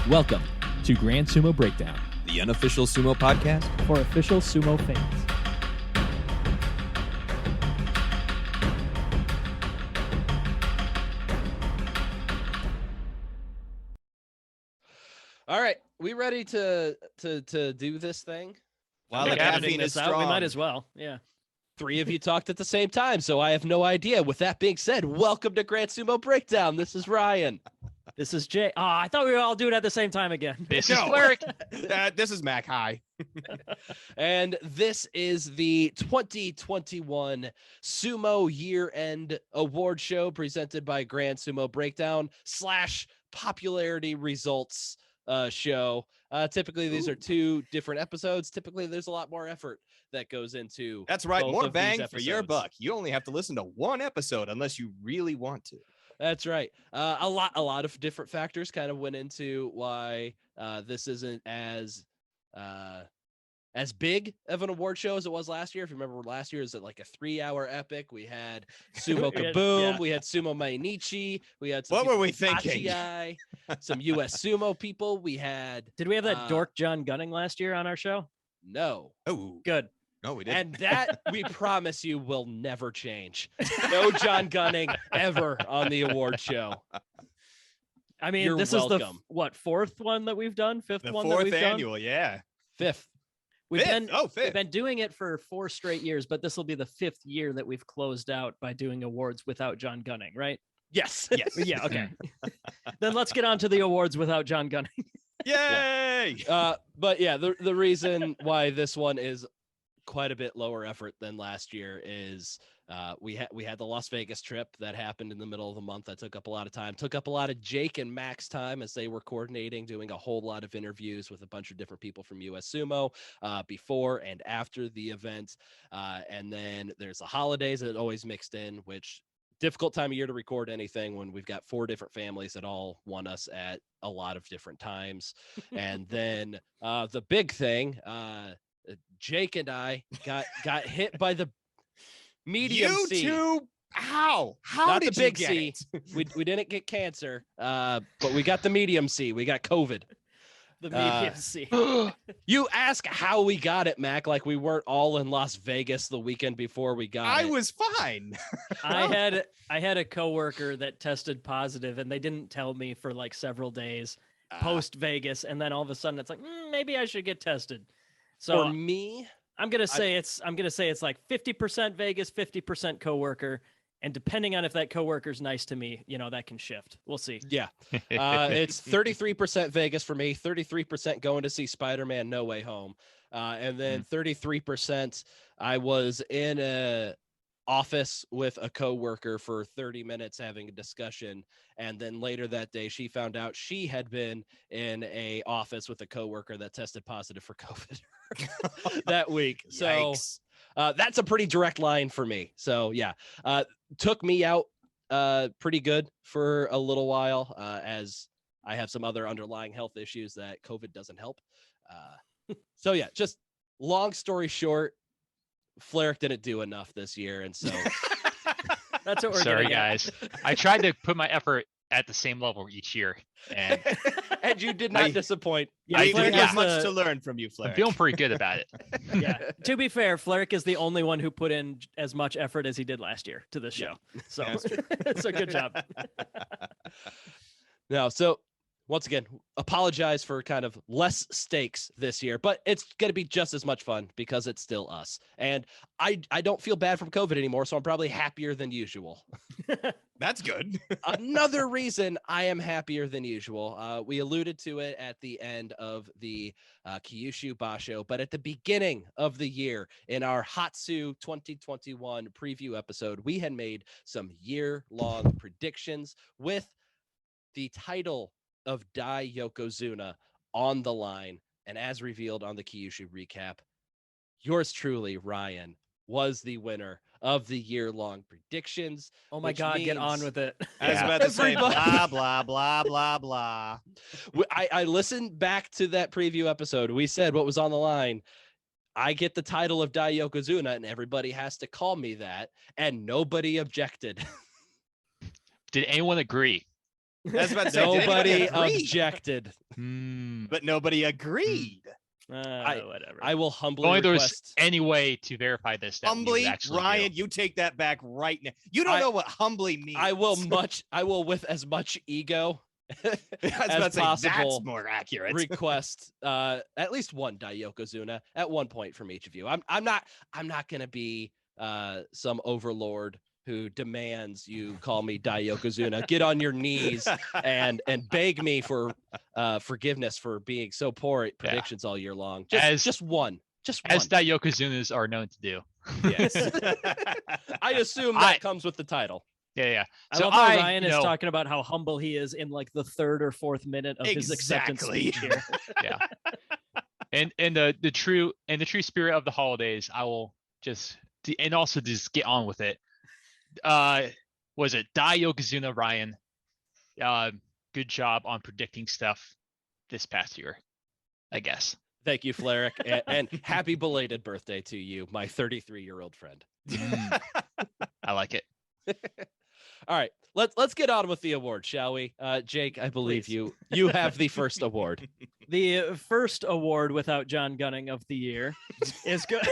Welcome to Grand Sumo Breakdown, the unofficial sumo podcast for official sumo fans. All right, we ready to do this thing? While the caffeine is strong. We might as well. Yeah. Three of you talked at the same time, so I have no idea. With that being said, welcome to Grand Sumo Breakdown. This is Ryan. This is Jay. I thought we were all doing it at the same time again. This is Cleric. This is Mac. Hi. And this is the 2021 Sumo Year-End Award Show presented by Grand Sumo Breakdown / Popularity Results show. Typically, these are two different episodes. Typically, there's a lot more effort that goes into. That's right. both More of these bang for your episodes. buck. You only have to listen to one episode unless you really want to. That's right. A lot of different factors kind of went into why this isn't as big of an award show as it was last year. If you remember, last year was like a 3-hour epic. We had Sumo Kaboom, we had Sumo Mainichi, we had some What were we thinking? Hachiai, some US Sumo people. We had. Did we have that dork John Gunning last year on our show? No. Oh, Good. no, we didn't. And that we promise you will never change. No John Gunning ever on the award show. I mean, You're this welcome. is the fourth one that we've done, fifth The one that fourth we've annual, done. yeah. Fifth. We've Fifth. we've been doing it for 4 straight years, but this will be the 5th year that we've closed out by doing awards without John Gunning, right? Yes. Yes. Yeah. Okay. Then let's get on to the awards without John Gunning. Yay! But yeah, the reason why this one is quite a bit lower effort than last year is we had the Las Vegas trip that happened in the middle of the month that took up a lot of time, took up a lot of Jake and Mac's time as they were coordinating, doing a whole lot of interviews with a bunch of different people from US Sumo before and after the event. And then there's the holidays that always mixed in, which difficult time of year to record anything when we've got 4 different families that all want us at a lot of different times. And then the big thing, Jake and I got hit by the medium you C. two, how Not did the big you get C. it? We didn't get cancer, but we got the medium C. We got COVID. The medium C. You ask how we got it, Mac, like we weren't all in Las Vegas the weekend before we got it. I was fine. I had a coworker that tested positive, and they didn't tell me for like several days post Vegas, and then all of a sudden it's like maybe I should get tested. So For me, I'm gonna say it's like 50% Vegas, 50% coworker, and depending on if that coworker's nice to me, that can shift. We'll see. yeah, it's 33% Vegas for me, 33% going to see Spider-Man No Way Home, and then 33% I was in a office with a coworker for 30 minutes having a discussion, and then later that day she found out she had been in a office with a coworker that tested positive for COVID that week. So that's a pretty direct line for me. So yeah, took me out pretty good for a little while, as I have some other underlying health issues that COVID doesn't help. So yeah, just long story short, Fleric didn't do enough this year, and so That's what we're Sorry, getting at. guys. I tried to put my effort at the same level each year, and and you did not disappoint. Yeah, We Fleric have is much the- to learn from you, Flair. I'm feeling pretty good about it. Yeah. To be fair, Fleric is the only one who put in as much effort as he did last year to this show. So it's a good job. No, so once again, apologize for kind of less stakes this year, but it's going to be just as much fun because it's still us. And I don't feel bad from COVID anymore, so I'm probably happier than usual. That's good. Another reason I am happier than usual, we alluded to it at the end of the Kyushu Basho, but at the beginning of the year in our Hatsu 2021 preview episode, we had made some year-long predictions with the title of Dai Yokozuna on the line. And as revealed on the Kyushu recap, yours truly, Ryan, was the winner of the year-long predictions. Oh my which God, get means- on with it. I was Yeah. about to say Everybody- blah, blah, blah, blah, blah. I listened back to that preview episode. We said what was on the line. I get the title of Dai Yokozuna, and everybody has to call me that, and nobody objected. Did anyone agree? I was about to say, did Nobody anybody agree? objected. But nobody agreed. Whatever. I will humbly Only there's request. any way to verify this that we would Humbly, actually Ryan, do. you take that back right now. You don't know what humbly means. I will with as much ego I was as about to say, possible that's more accurate. request at least one Yokozuna at one point from each of you. I'm not gonna be some overlord who demands you call me Yokozuna. Get on your knees and beg me for forgiveness for being so poor at predictions all year long. Just one. As that Yokozunas are known to do. Yes. I assume that comes with the title. Yeah. I So love how Ryan is talking about how humble he is in like the 3rd or 4th minute of his acceptance speech here. Yeah. And the true spirit of the holidays, I will just get on with it. Was it Yokozuna Ryan? Good job on predicting stuff this past year, I guess. Thank you, Fleric, and happy belated birthday to you, my 33-year-old friend. I like it. All right, let's get on with the award, shall we? Jake, I believe you have the first award. The first award without John Gunning of the year is good.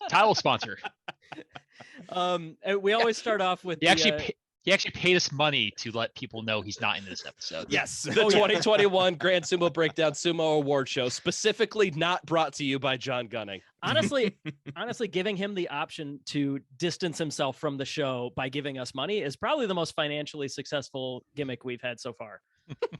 Title sponsor. We always start off with he actually paid us money to let people know he's not in this episode. Yes. The 2021 Grand Sumo Breakdown Sumo Award Show, specifically not brought to you by John Gunning. Honestly, giving him the option to distance himself from the show by giving us money is probably the most financially successful gimmick we've had so far.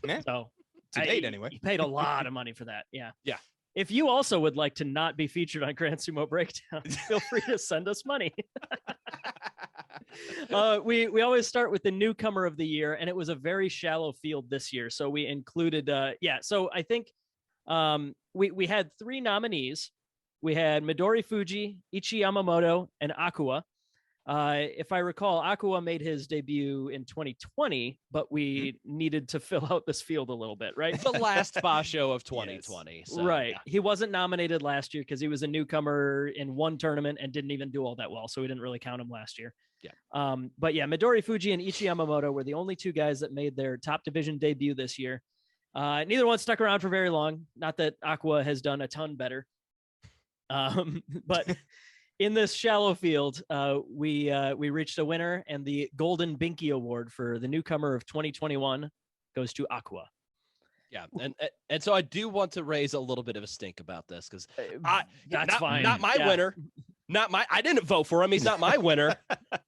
Yeah. So to date, anyway. He paid a lot of money for that. Yeah. Yeah. If you also would like to not be featured on Grand Sumo Breakdown, feel free to send us money. We always start with the newcomer of the year, and it was a very shallow field this year. So we included, so I think we had 3 nominees. We had Midori Fuji, Ichi Yamamoto, and Aqua. If I recall, Aqua made his debut in 2020, but we needed to fill out this field a little bit, right? The last Basho of 2020. Yes. So, right. Yeah. He wasn't nominated last year because he was a newcomer in one tournament and didn't even do all that well. So we didn't really count him last year. Yeah. But yeah, Midori Fuji and Ichi Yamamoto were the only 2 guys that made their top division debut this year. Neither one stuck around for very long. Not that Aqua has done a ton better. But in this shallow field, we reached a winner, and the Golden Binky Award for the newcomer of 2021 goes to Aqua. Yeah, and so I do want to raise a little bit of a stink about this because that's fine. Not my winner. I didn't vote for him. He's not my winner.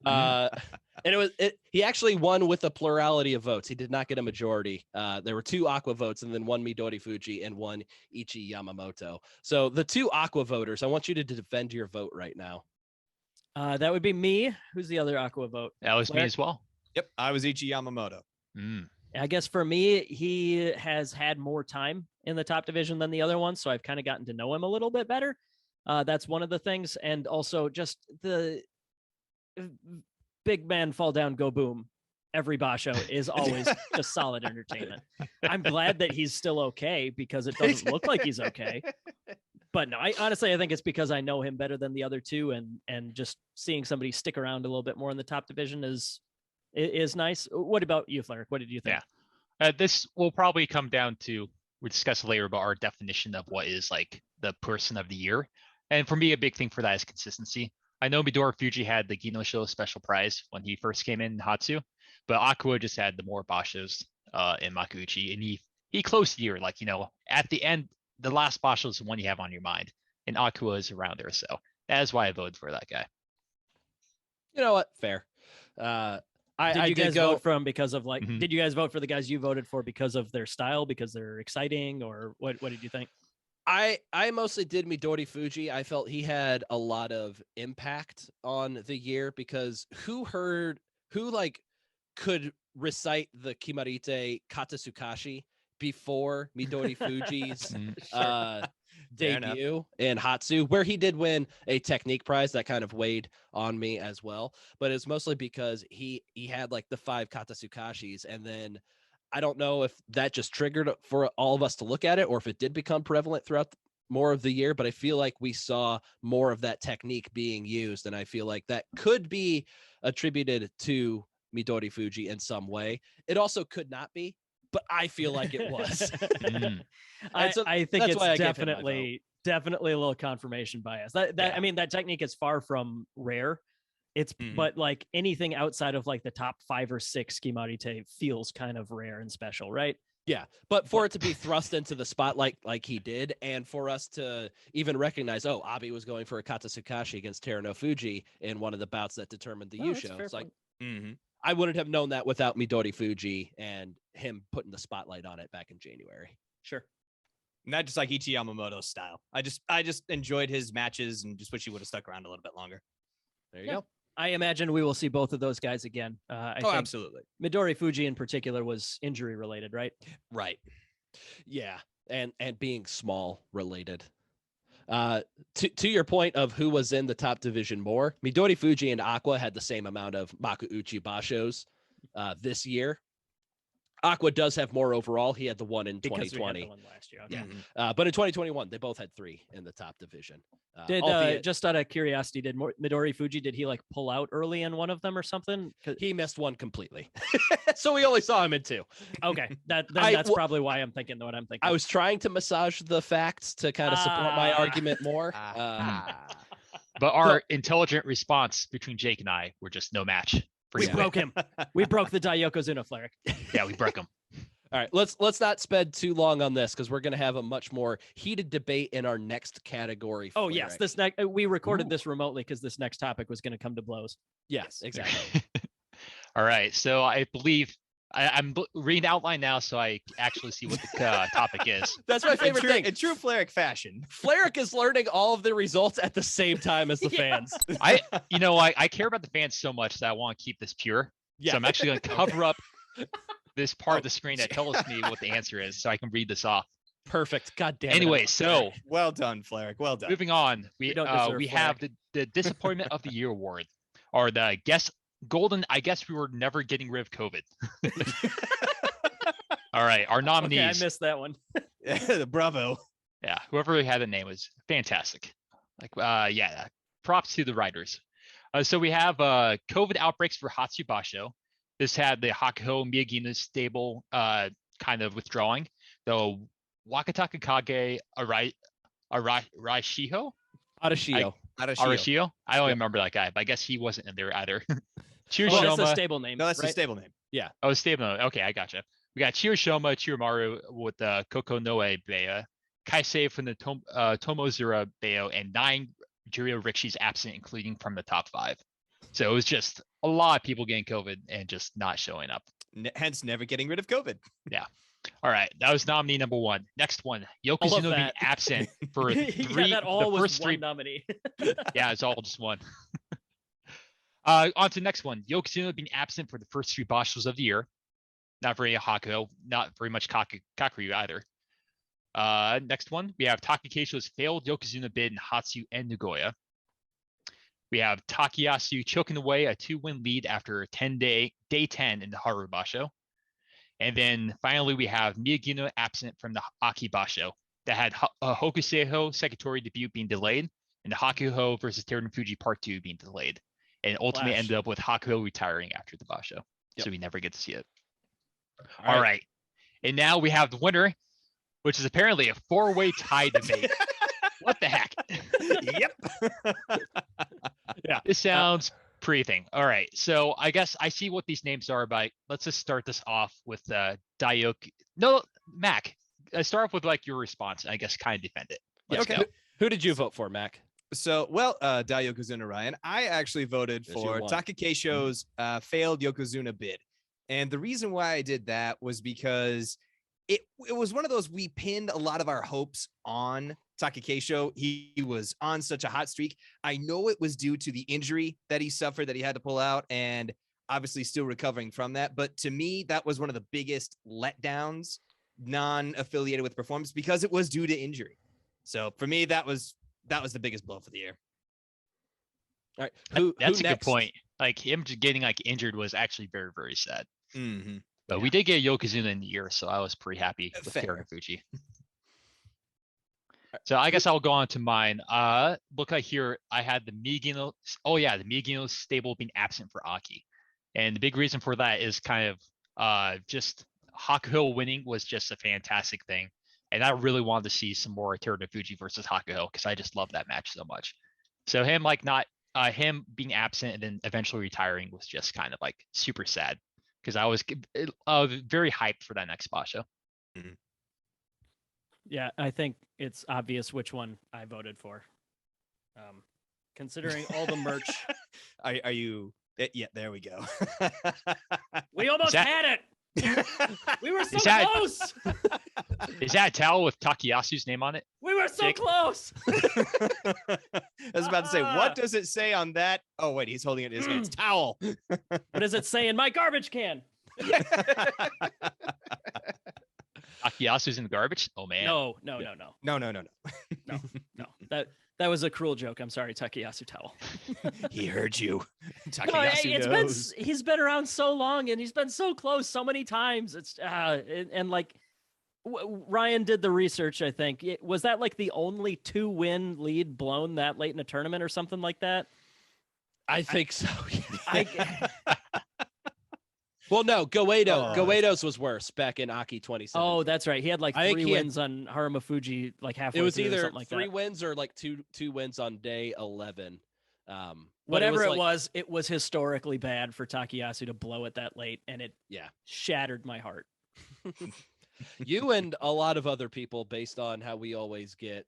And he actually won with a plurality of votes. He did not get a majority. There were 2 Aqua votes and then 1 Midori Fuji and 1 Ichi Yamamoto. So the 2 Aqua voters, I want you to defend your vote right now. That would be me. Who's the other Aqua vote? That was me as well. Yep, I was Ichi Yamamoto. I guess for me, he has had more time in the top division than the other one, so I've kind of gotten to know him a little bit better. That's one of the things, and also just the big man fall down, go boom. Every Basho is always just solid entertainment. I'm glad that he's still okay because it doesn't look like he's okay. But no, I think it's because I know him better than the other 2, and just seeing somebody stick around a little bit more in the top division is nice. What about you, Fleric? What did you think? Yeah, this will probably come down to, we discuss later about our definition of what is like the person of the year. And for me, a big thing for that is consistency. I know Midori Fuji had the Ginosho special prize when he first came in Hatsu, but Aqua just had the more Bashos in Makuuchi, and he closed the year, like, at the end, the last Basho is the one you have on your mind, and Aqua is around there. So that is why I voted for that guy. You know what? Fair. Did you guys vote from because of did you guys vote for the guys you voted for because of their style, because they're exciting, or what did you think? I mostly did Midori Fuji. I felt he had a lot of impact on the year because who could recite the Kimarite Katasukashi before Midori Fuji's debut in Hatsu, where he did win a technique prize that kind of weighed on me as well. But it's mostly because he had like the 5 Katasukashis, and then I don't know if that just triggered for all of us to look at it or if it did become prevalent throughout more of the year, but I feel like we saw more of that technique being used. And I feel like that could be attributed to Midori Fuji in some way. It also could not be, but I feel like it was. Mm. I think that's it's why I gave him my definitely a little confirmation bias. I mean, that technique is far from rare. It's but like anything outside of like the top 5 or 6 Kimarite feels kind of rare and special, right? Yeah, but for it to be thrust into the spotlight like he did, and for us to even recognize, oh, Abi was going for a kata Tsukashi against Terano Fuji in one of the bouts that determined the Yusho. It's like I wouldn't have known that without Midori Fuji and him putting the spotlight on it back in January. Sure. Not just like Ichi Yamamoto's style. I just enjoyed his matches and just wish he would have stuck around a little bit longer. There you go. I imagine we will see both of those guys again. I think absolutely. Midori Fuji in particular was injury related, right? Right. Yeah, and being small related. To your point of who was in the top division more, Midori Fuji and Aqua had the same amount of Makuuchi Bashos this year. Aqua does have more overall. He had the one in Because 2020. we had the one last year. Okay. Yeah. But in 2021, they both had 3 in the top division. Did just out of curiosity, did Midori Fuji, did he like pull out early in one of them or something? He missed one completely. So we only saw him in 2. Okay. That's probably why I'm thinking what I'm thinking. I was trying to massage the facts to kind of support my argument more. But our intelligent response between Jake and I were just no match. We broke him. We broke the Yokozuna Fleric. Yeah, we broke him. All right, let's not spend too long on this because we're going to have a much more heated debate in our next category. Oh yes, this next we recorded this remotely because this next topic was going to come to blows. Yes, exactly. All right, so I believe I'm reading the outline now, so I actually see what the topic is. That's my favorite thing. In true Fleric fashion, Fleric is learning all of the results at the same time as the fans. I care about the fans so much that I want to keep this pure. Yeah. So I'm actually going to cover up this part of the screen that tells me what the answer is, so I can read this off. Perfect. God damn it. Anyway, so well done, Fleric. Well done. Moving on, we have the Disappointment of the Year award, or the golden. I guess we were never getting rid of COVID. All right, our nominees. Okay, I missed that one. Bravo. Yeah, whoever had the name was fantastic. Props to the writers. So we have COVID outbreaks for Hatsu Basho. This had the Hakuho Miyagino stable kind of withdrawing. The Wakataka Kage Arashio? Arashio. I don't remember that guy, but I guess he wasn't in there either. Well, that's a stable name. No, that's right? the stable name. Yeah. Oh, stable name. Okay, I gotcha. We got Chiyoshima, Chiyomaru with the Koko Noe Bea, Kaisei from the Tomozura Beo, and 9 Juryo Rikishis absent, including from the top 5. So it was just a lot of people getting COVID and just not showing up. Hence, never getting rid of COVID. Yeah. All right. That was nominee number 1. Next one, Yokozuna being absent for 3. That all was first 3 3 nominee. Yeah, it's all just one. On to the next one. Yokozuna being absent for the first 3 Bashos of the year. Not very Hakuho, not very much Kakuryu either. Next one, we have Takakeisho's failed Yokozuna bid in Hatsu and Nagoya. We have Takayasu choking away a 2-win lead after day 10 in the Haru Basho. And then finally, we have Miyagino absent from the Aki Basho that had Hokuseiho Sekitori debut being delayed and the Hakuho versus Teruno Fuji Part 2 being delayed. And ultimately ended up with Hakuho retiring after the Basho. Yep. So we never get to see it. All right. And now we have the winner, which is apparently a 4-way tie debate. What the heck? Yep. Yeah. This sounds pretty thing. All right. So I guess I see what these names are, but let's just start this off with Daioki. No, Mac. Start off with like your response. I guess kind of defend it. Let's go. Who did you vote for, Mac? So, Dai Yokozuna Ryan, I actually voted for Takakeisho's failed Yokozuna bid. And the reason why I did that was because it was one of those, we pinned a lot of our hopes on Takakeisho. He was on such a hot streak. I know it was due to the injury that he suffered, that he had to pull out, and obviously still recovering from that. But to me, that was one of the biggest letdowns, non-affiliated with performance, because it was due to injury. So for me, that was the biggest blow for the year. All right. That's a good point. Like him just getting like injured was actually very, very sad. Mm-hmm. But we did get Yokozuna in the year, so I was pretty happy with Fair. Terunofuji. So I guess I'll go on to mine. Look like here I had the Miyagino. Oh yeah, the Miyagino stable being absent for Aki. And the big reason for that is kind of just Hakuho winning was just a fantastic thing. And I really wanted to see some more Terunofuji versus Hakuho because I just love that match so much. So him him being absent and then eventually retiring was just kind of like super sad because I was very hyped for that next Basho. Mm-hmm. Yeah, I think it's obvious which one I voted for. Considering all the merch. Are you? Yeah, there we go. We almost had it. We were so close. Is that a towel with Takayasu's name on it? We were so close. I was about to say, what does it say on that? Oh, wait, he's holding it in his hands. Towel. What does it say in my garbage can? Takayasu's in the garbage? Oh, man. No. No. That was a cruel joke. I'm sorry, Takayasu Towel. He heard you. Takayasu knows. He's been around so long and he's been so close so many times. It's and like Ryan did the research, I think. Was that like the only 2-win lead blown that late in a tournament or something like that? I think so. Well, no, Goeido's was worse back in Aki 27. Oh, that's right. He had like 3 wins on Haramafuji, like halfway. It was through either or something like 3 that. wins or like two wins on day 11. Whatever it was historically bad for Takayasu to blow it that late, and it shattered my heart. You and a lot of other people, based on how we always get.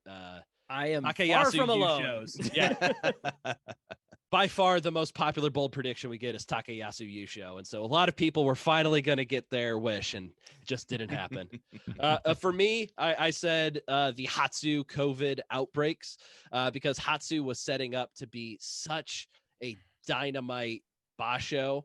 I am Takayasu far from alone. Shows. Yeah. By far, the most popular bold prediction we get is Takayasu Yusho. And so a lot of people were finally going to get their wish, and it just didn't happen. For me, I said the Hatsu COVID outbreaks because Hatsu was setting up to be such a dynamite Basho.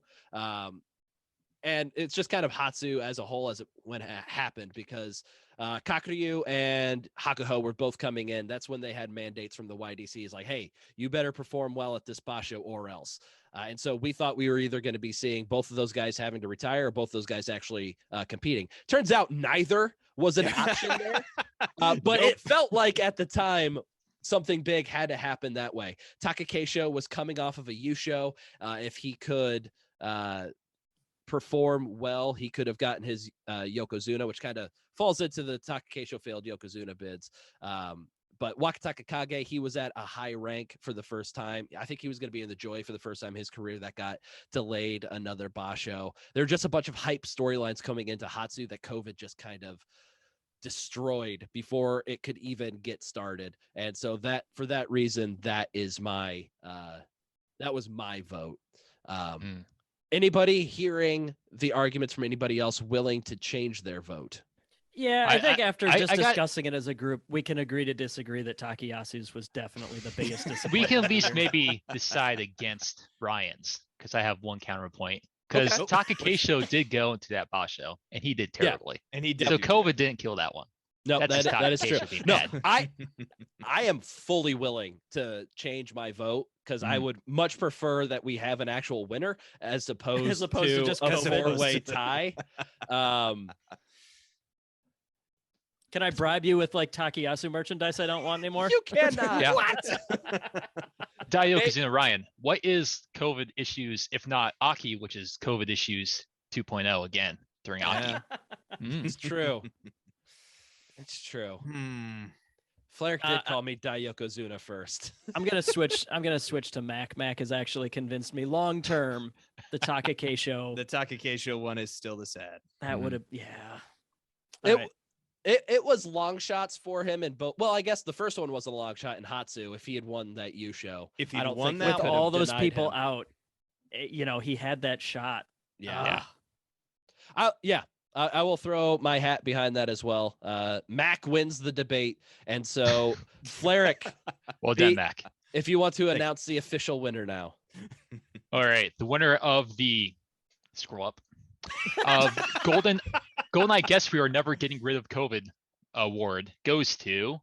And it's just kind of Hatsu as a whole when it happened because Kakuryu and Hakuho were both coming in. That's when they had mandates from the YDC. Is like, hey, you better perform well at this Basho or else. And so we thought we were either going to be seeing both of those guys having to retire or both those guys actually competing. Turns out neither was an option there. But it felt like at the time something big had to happen that way. Takakeisho was coming off of a Yusho. If he could perform well, he could have gotten his Yokozuna, which kind of falls into the Takakeisho failed Yokozuna bids. But Wakataka Kage, he was at a high rank for the first time. I think he was going to be in the Joy for the first time in his career. That got delayed another Basho. There are just a bunch of hype storylines coming into Hatsu that COVID just kind of destroyed before it could even get started. And so that for that reason, that is my that was my vote. Anybody hearing the arguments from anybody else willing to change their vote? Yeah, I think after discussing it as a group, we can agree to disagree that Takayasu's was definitely the biggest disappointment. We can at least maybe decide against Ryan's because I have one counterpoint. Because Takakeisho did go into that Basho and he did terribly. And he did. So COVID didn't kill that one. No, that is true. No, mad. I am fully willing to change my vote because I would much prefer that we have an actual winner as opposed to just a 4-way tie. Can I bribe you with like Takayasu merchandise I don't want anymore? You cannot. Yeah. What? Daiokozuna Ryan, what is COVID issues, if not Aki, which is COVID issues 2.0 again during Aki? It's true. It's true. Flair did call me Daiokozuna first. I'm gonna switch to Mac. Mac has actually convinced me long term. The Takakeisho. The Takakeisho one is still the sad. That would have It was long shots for him in both. Well, I guess the first one was a long shot in Hatsu if he had won that Yusho. If he won that, with all those people out, he had that shot. Yeah. I will throw my hat behind that as well. Mac wins the debate, and so Fleric. Well done, Mac. If you want to announce the official winner now. All right, the winner of the scroll up of Golden. I guess we are never getting rid of COVID award goes to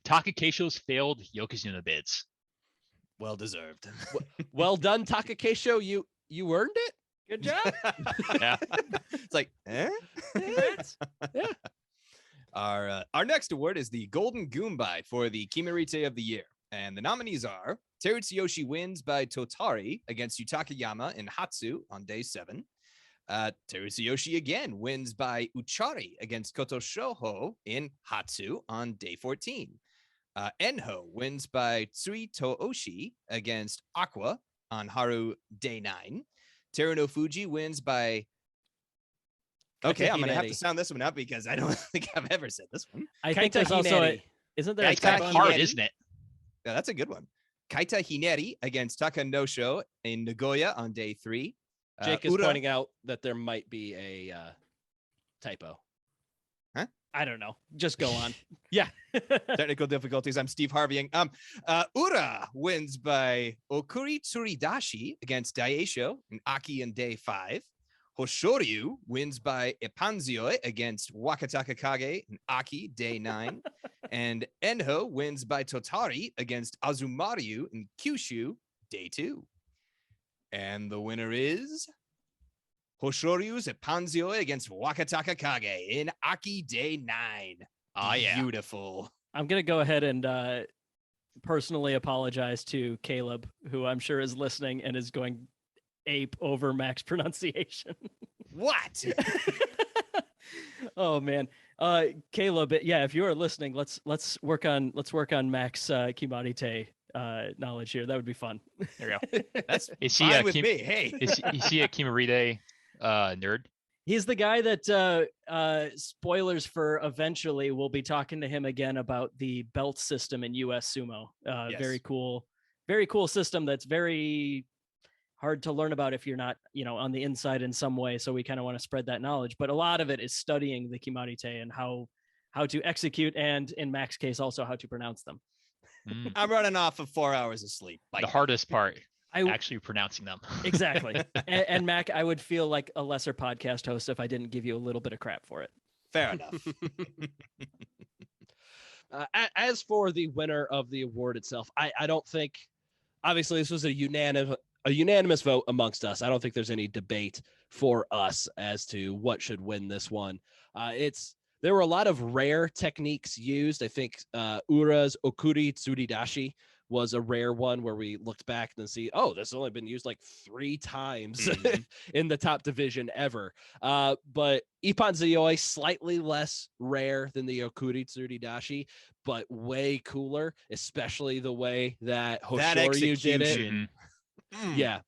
Takakeisho's failed Yokozuna bids. Well deserved. Well done, Takakeisho. You earned it. Good job. Yeah. It's like, eh? Yeah. Our next award is the Golden Goombite for the Kimarite of the Year. And the nominees are Terutsuyoshi wins by Totari against Yutakayama in Hatsu on day 7. Terutsuyoshi again wins by Uchari against Koto Shoho in Hatsu on day 14. Enho wins by Tsui Tooshi against Aqua on Haru day 9. Teruno Fuji wins by... Okay, I'm going to have to sound this one up because I don't think I've ever said this one. I think there's also a... Isn't there It's kind of hard, isn't it? Yeah, that's a good one. Kaita Hineri against Takanosho in Nagoya on day 3. Jake is pointing out that there might be a typo. Huh? I don't know. Just go on. Yeah. Technical difficulties. I'm Steve Harveying. Ura wins by Okuri Tsuridashi against Daisho in Aki in day 5. Hoshoryu wins by Epanzioi against Wakataka Kage in Aki, day 9. And Enho wins by Totari against Azumaryu in Kyushu, day 2. And the winner is Hoshoryu's Epanzioi against Wakataka Kage in Aki, day 9. Oh, yeah. Beautiful. I'm going to go ahead and personally apologize to Caleb, who I'm sure is listening and is going ape over Mac's pronunciation. What? Oh man, Caleb, yeah, if you are listening, let's work on Mac's Kimarite knowledge here. That would be fun. There we go. That's is fine he with me. Hey, is he a Kimarite nerd? He's the guy that spoilers for eventually we'll be talking to him again about the belt system in US Sumo. Yes. Very cool system that's very hard to learn about if you're not, on the inside in some way. So we kind of want to spread that knowledge, but a lot of it is studying the Kimarite and how to execute, and in Mac's case, also how to pronounce them. I'm running off of 4 hours of sleep. Bye. The hardest part, actually pronouncing them. Exactly. And Mac, I would feel like a lesser podcast host if I didn't give you a little bit of crap for it. Fair enough. As for the winner of the award itself, I don't think, obviously this was a unanimous vote amongst us. I don't think there's any debate for us as to what should win this one. There were a lot of rare techniques used. I think Ura's Okuri Tsuridashi was a rare one where we looked back and see, oh, this has only been used like 3 times in the top division ever. But Ippanzioi, slightly less rare than the Okuri Tsuridashi, but way cooler, especially the way that Hoshoryu did it. Yeah.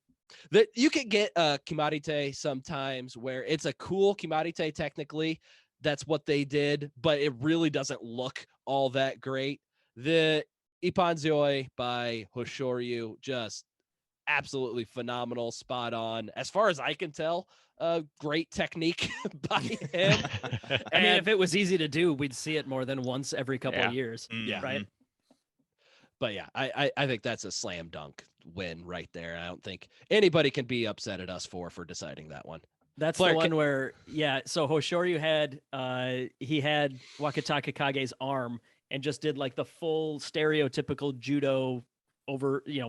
That you could get a Kimarite sometimes where it's a cool Kimarite technically. That's what they did, but it really doesn't look all that great. The Ippanzioi by Hoshoryu, just absolutely phenomenal, spot on. As far as I can tell, great technique by him. I mean, if it was easy to do, we'd see it more than once every couple of years. Yeah. Right. But yeah, I think that's a slam dunk win right there. I don't think anybody can be upset at us for deciding that one. That's the one where, so Hoshoryu had Wakataka Kage's arm and just did like the full stereotypical judo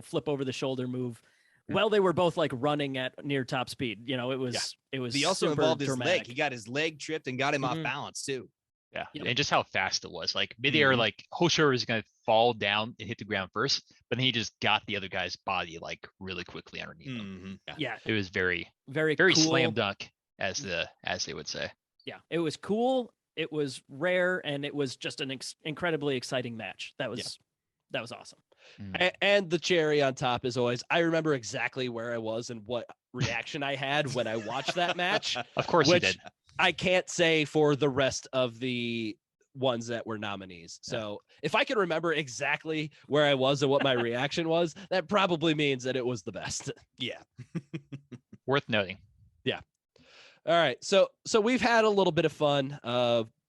flip over the shoulder move. Well, they were both like running at near top speed. It was He also involved his dramatic. leg. He got his leg tripped and got him off balance too. Yeah, Yep. and just how fast it was. Like midair, like Hoshoryu was gonna fall down and hit the ground first, but then he just got the other guy's body like really quickly underneath him. Yeah, it was very cool. slam dunk, as they would say. Yeah, it was cool. It was rare, and it was just an incredibly exciting match. That was awesome. And the cherry on top is always, I remember exactly where I was and what reaction I had when I watched that match. Of course you did. I can't say for the rest of the ones that were nominees. So if I can remember exactly where I was and what my reaction was, that probably means that it was the best. Yeah. Worth noting. Yeah. All right. So we've had a little bit of fun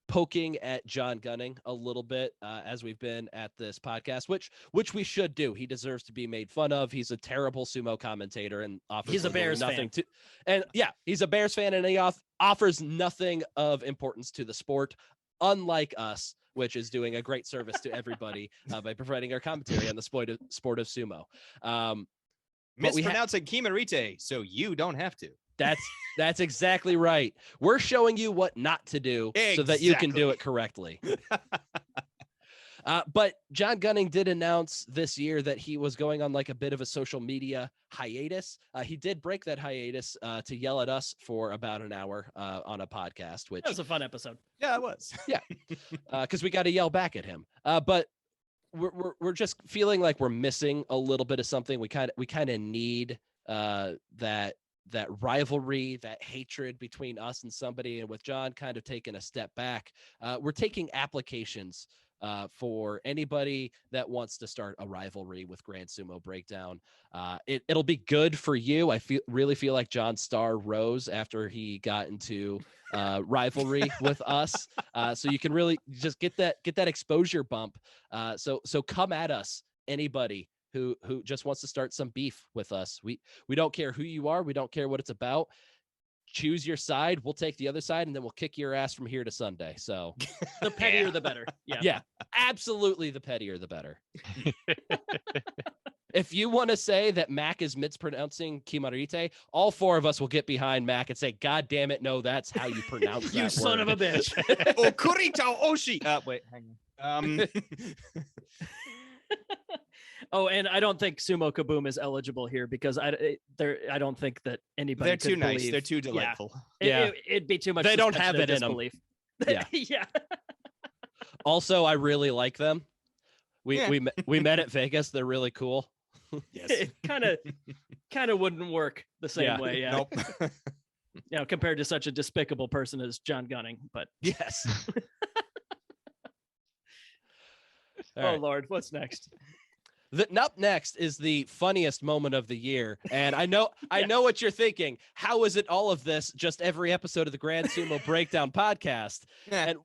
poking at John Gunning a little bit as we've been at this podcast, which we should do. He deserves to be made fun of. He's a terrible sumo commentator and offers he's a Bears nothing fan. And he's a Bears fan, and he offers nothing of importance to the sport, unlike us, which is doing a great service to everybody by providing our commentary on the sport of sumo. Mispronouncing Kimarite, so you don't have to. That's exactly right. We're showing you what not to do so that you can do it correctly. But John Gunning did announce this year that he was going on like a bit of a social media hiatus. He did break that hiatus to yell at us for about an hour on a podcast, which That was a fun episode. Yeah, it was. Yeah, because we got to yell back at him. But we're just feeling like we're missing a little bit of something. We kind of need that rivalry, that hatred between us and somebody. And with John kind of taking a step back, we're taking applications for anybody that wants to start a rivalry with Grand Sumo Breakdown. It'll be good for you. I really feel like John's star rose after he got into rivalry with us. So you can really just get that exposure bump. So come at us, anybody who just wants to start some beef with us. We don't care who you are. We don't care what it's about. Choose your side. We'll take the other side, and then we'll kick your ass from here to Sunday. So the pettier, the better. Yeah, absolutely. The pettier, the better. If you want to say that Mac is mispronouncing Kimarite, all four of us will get behind Mac and say, God damn it, no, that's how you pronounce that You word. son of a bitch. Okurito Oshi. Wait, hang on. Oh, and I don't think Sumo Kaboom is eligible here because I don't think that anybody. They're too nice. believe. They're too delightful. Yeah. It'd be too much. They don't have suspension of it in 'em. disbelief. Yeah. Yeah. Also, I really like them. Yeah. We met at Vegas. They're really cool. Yes. It kind of wouldn't work the same Yeah. way. Yeah. Nope. Compared to such a despicable person as John Gunning, but Yes. All oh right. Lord, what's next? Up next is the funniest moment of the year. And I know what you're thinking. How is it all of this just every episode of the Grand Sumo Breakdown podcast? And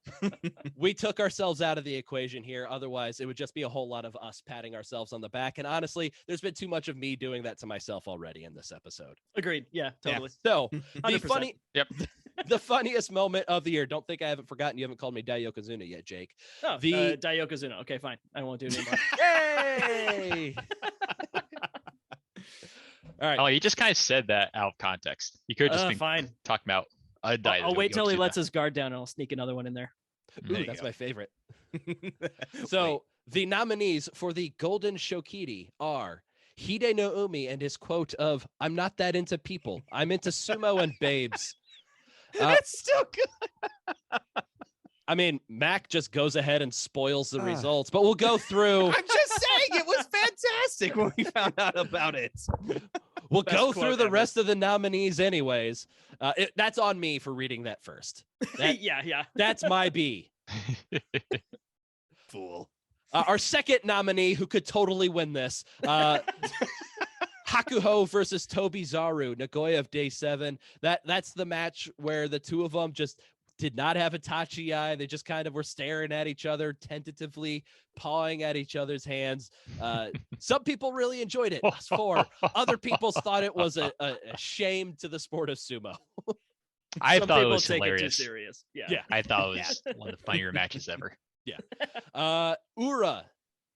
we took ourselves out of the equation here. Otherwise, it would just be a whole lot of us patting ourselves on the back. And honestly, there's been too much of me doing that to myself already in this episode. Agreed. Yeah, totally. So the 100%. Yep. the funniest moment of the year. Don't think I haven't forgotten. You haven't called me Daiokozuna yet, Jake. Oh, The- Daiokozuna. Okay, fine. I won't do it anymore. Yay! All right. Oh, you just kind of said that out of context. You could have just been Fine. talking about a diet. I'll wait till he lets his guard down and I'll sneak another one in there. Ooh, that's my favorite. So the nominees for the Golden Shokiri are Hide no Umi and his quote of, "I'm not that into people. I'm into sumo and babes." It's still good. I mean, Mac just goes ahead and spoils the results, but we'll go through. I'm just saying it was fantastic when we found out about it. We'll Best go quote through the ever. rest of the nominees anyways. That's on me for reading that first. That- yeah. That's my B. Fool. Our second nominee, who could totally win this, Hakuho versus Tobi Zaru, Nagoya of Day 7. That's the match where the two of them just did not have a tachi-ai. They just kind of were staring at each other, tentatively pawing at each other's hands. Some people really enjoyed it. Us four. Other people thought it was a shame to the sport of sumo. I Some thought it people was take it too hilarious. serious. Yeah. Yeah. I thought it was one of the funnier matches ever. Ura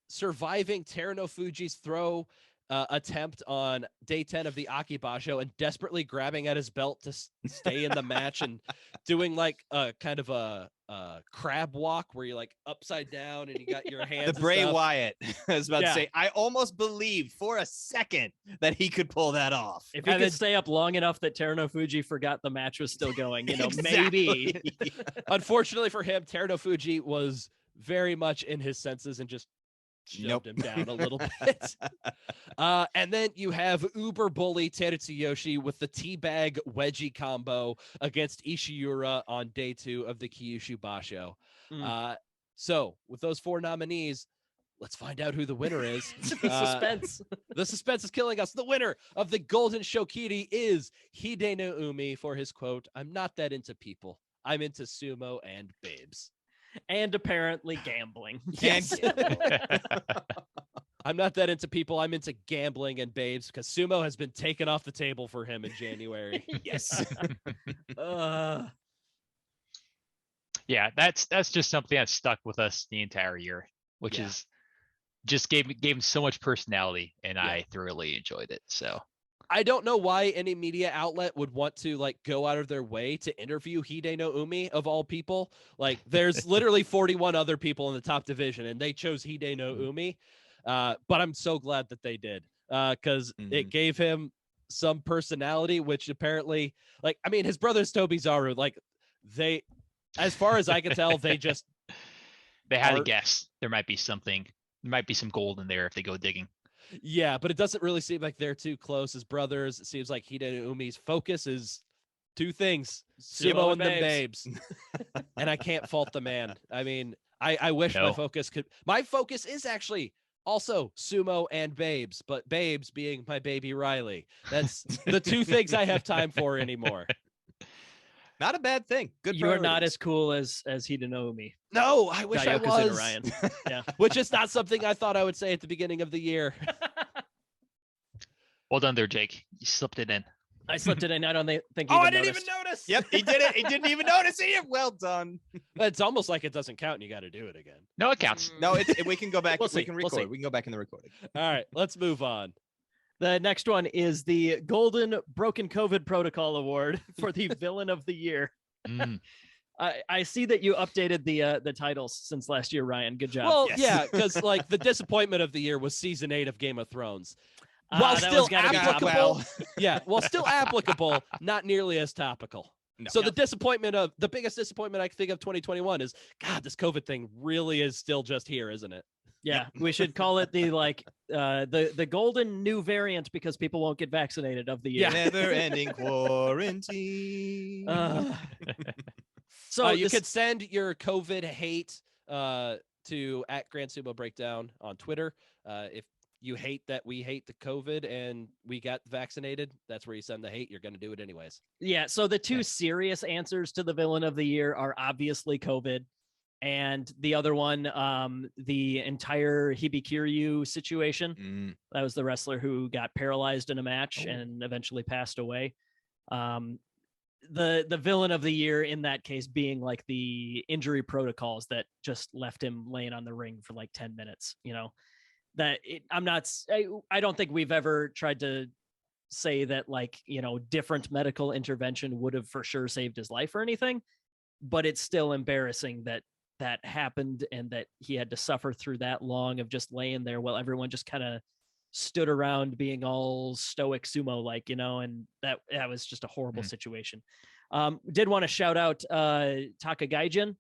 surviving Teruno Fuji's throw attempt on day 10 of the Aki Basho and desperately grabbing at his belt to stay in the match and doing like a kind of a crab walk where you're like upside down and you got your hands. The and Bray stuff. Wyatt. I was about Yeah. to say, I almost believed for a second that he could pull that off. If he And could then- stay up long enough that Teruno Fuji forgot the match was still going, Exactly. maybe. Unfortunately for him, Teruno Fuji was very much in his senses and just shoved Nope. him down a little bit. And then you have Uber Bully Terutsuyoshi with the teabag wedgie combo against Ishiura on day 2 of the Kyushu Basho. So with those 4 nominees, let's find out who the winner is. The suspense. The suspense is killing us. The winner of the Golden Shokiri is Hide no Umi for his quote, "I'm not that into people. I'm into sumo and babes." And apparently gambling. Yes. I'm not that into people. I'm into gambling and babes because sumo has been taken off the table for him in January. Yes. Yeah, that's just something that stuck with us the entire year, which Yeah. is just gave him so much personality, and I thoroughly enjoyed it. So I don't know why any media outlet would want to like go out of their way to interview Hideno Umi of all people. Like there's literally 41 other people in the top division and they chose Hideno Umi. But I'm so glad that they did because it gave him some personality, which apparently like, I mean, his brother's Tobizaru, like they, as far as I can tell, they just, they had to guess. There might be something, there might be some gold in there if they go digging. Yeah, but it doesn't really seem like they're too close as brothers. It seems like Hideno Umi's focus is two things: Sumo and the babes. And I can't fault the man. I mean, I wish my focus could. My focus is actually also Sumo and babes, but babes being my baby Riley. That's the two things I have time for anymore. Not a bad thing. Good. You're not as cool as Hideno Umi. No, I wish I was. Ryan. Yeah. Which is not something I thought I would say at the beginning of the year. Well done there, Jake. You slipped it in. I slipped it in. I don't think you I didn't even notice. Yep, he did it. He didn't even notice it. Well done. It's almost like it doesn't count and you got to do it again. No, it counts. No, we can go back. We'll we can record. We'll we can go back in the recording. All right, let's move on. The next one is the Golden Broken COVID Protocol Award for the Villain of the Year. I see that you updated the titles since last year, Ryan. Good job. Well, yeah, because like the disappointment of the year was season 8 of Game of Thrones. While still applicable, while still applicable, not nearly as topical. No. So the biggest disappointment I can think of 2021 is, God, this COVID thing really is still just here, isn't it? Yeah, we should call it the golden new variant because people won't get vaccinated of the year. Yeah. Never-ending quarantine. So you could send your COVID hate to @GrandSumoBreakdown on Twitter. If you hate that we hate the COVID and we got vaccinated, that's where you send the hate. You're going to do it anyways. Yeah. So the two serious answers to the Villain of the Year are obviously COVID. And the other one, the entire Hibikiryu situation. That was the wrestler who got paralyzed in a match and eventually passed away. The Villain of the Year in that case being like the injury protocols that just left him laying on the ring for like 10 minutes, you know, I don't think we've ever tried to say that like, you know, different medical intervention would have for sure saved his life or anything, but it's still embarrassing that happened and that he had to suffer through that long of just laying there while everyone just kind of stood around being all stoic sumo like, you know, and that was just a horrible situation. Did want to shout out Taka Gaijin.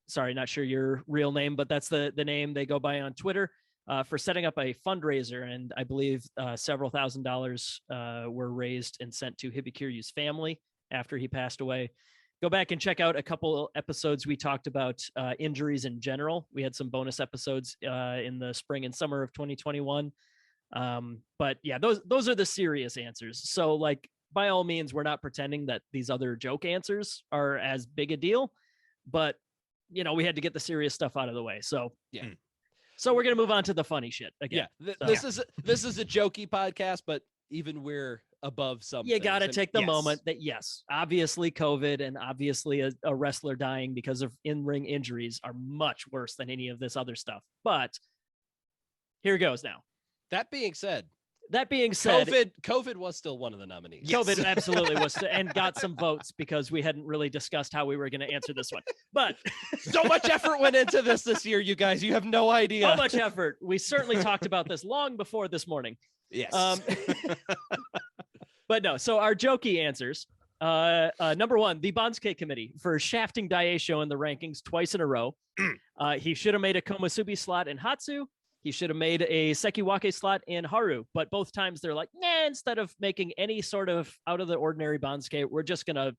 Sorry, not sure your real name, but that's the name they go by on Twitter, for setting up a fundraiser. And I believe several $1,000s were raised and sent to Hibikiryu's family after he passed away. Go back and check out a couple episodes. We talked about injuries in general. We had some bonus episodes in the spring and summer of 2021. But yeah, those are the serious answers. So like, by all means, we're not pretending that these other joke answers are as big a deal, but you know, we had to get the serious stuff out of the way. So yeah. So we're going to move on to the funny shit again. Yeah. This is a jokey podcast, but even we're above something. You got to take the moment that, yes, obviously COVID and obviously a wrestler dying because of in-ring injuries are much worse than any of this other stuff. But here goes now. That being said, COVID was still one of the nominees. Yes. COVID absolutely was, and got some votes because we hadn't really discussed how we were going to answer this one. But so much effort went into this year, you guys. You have no idea. So much effort. We certainly talked about this long before this morning. Yes. But no, so our jokey answers. Number one, the Bansuke committee for shafting Daisho in the rankings twice in a row. He should have made a Komusubi slot in Hatsu. He should have made a Sekiwake slot in Haru, but both times they're like, nah, instead of making any sort of out of the ordinary Bansuke, we're just going to,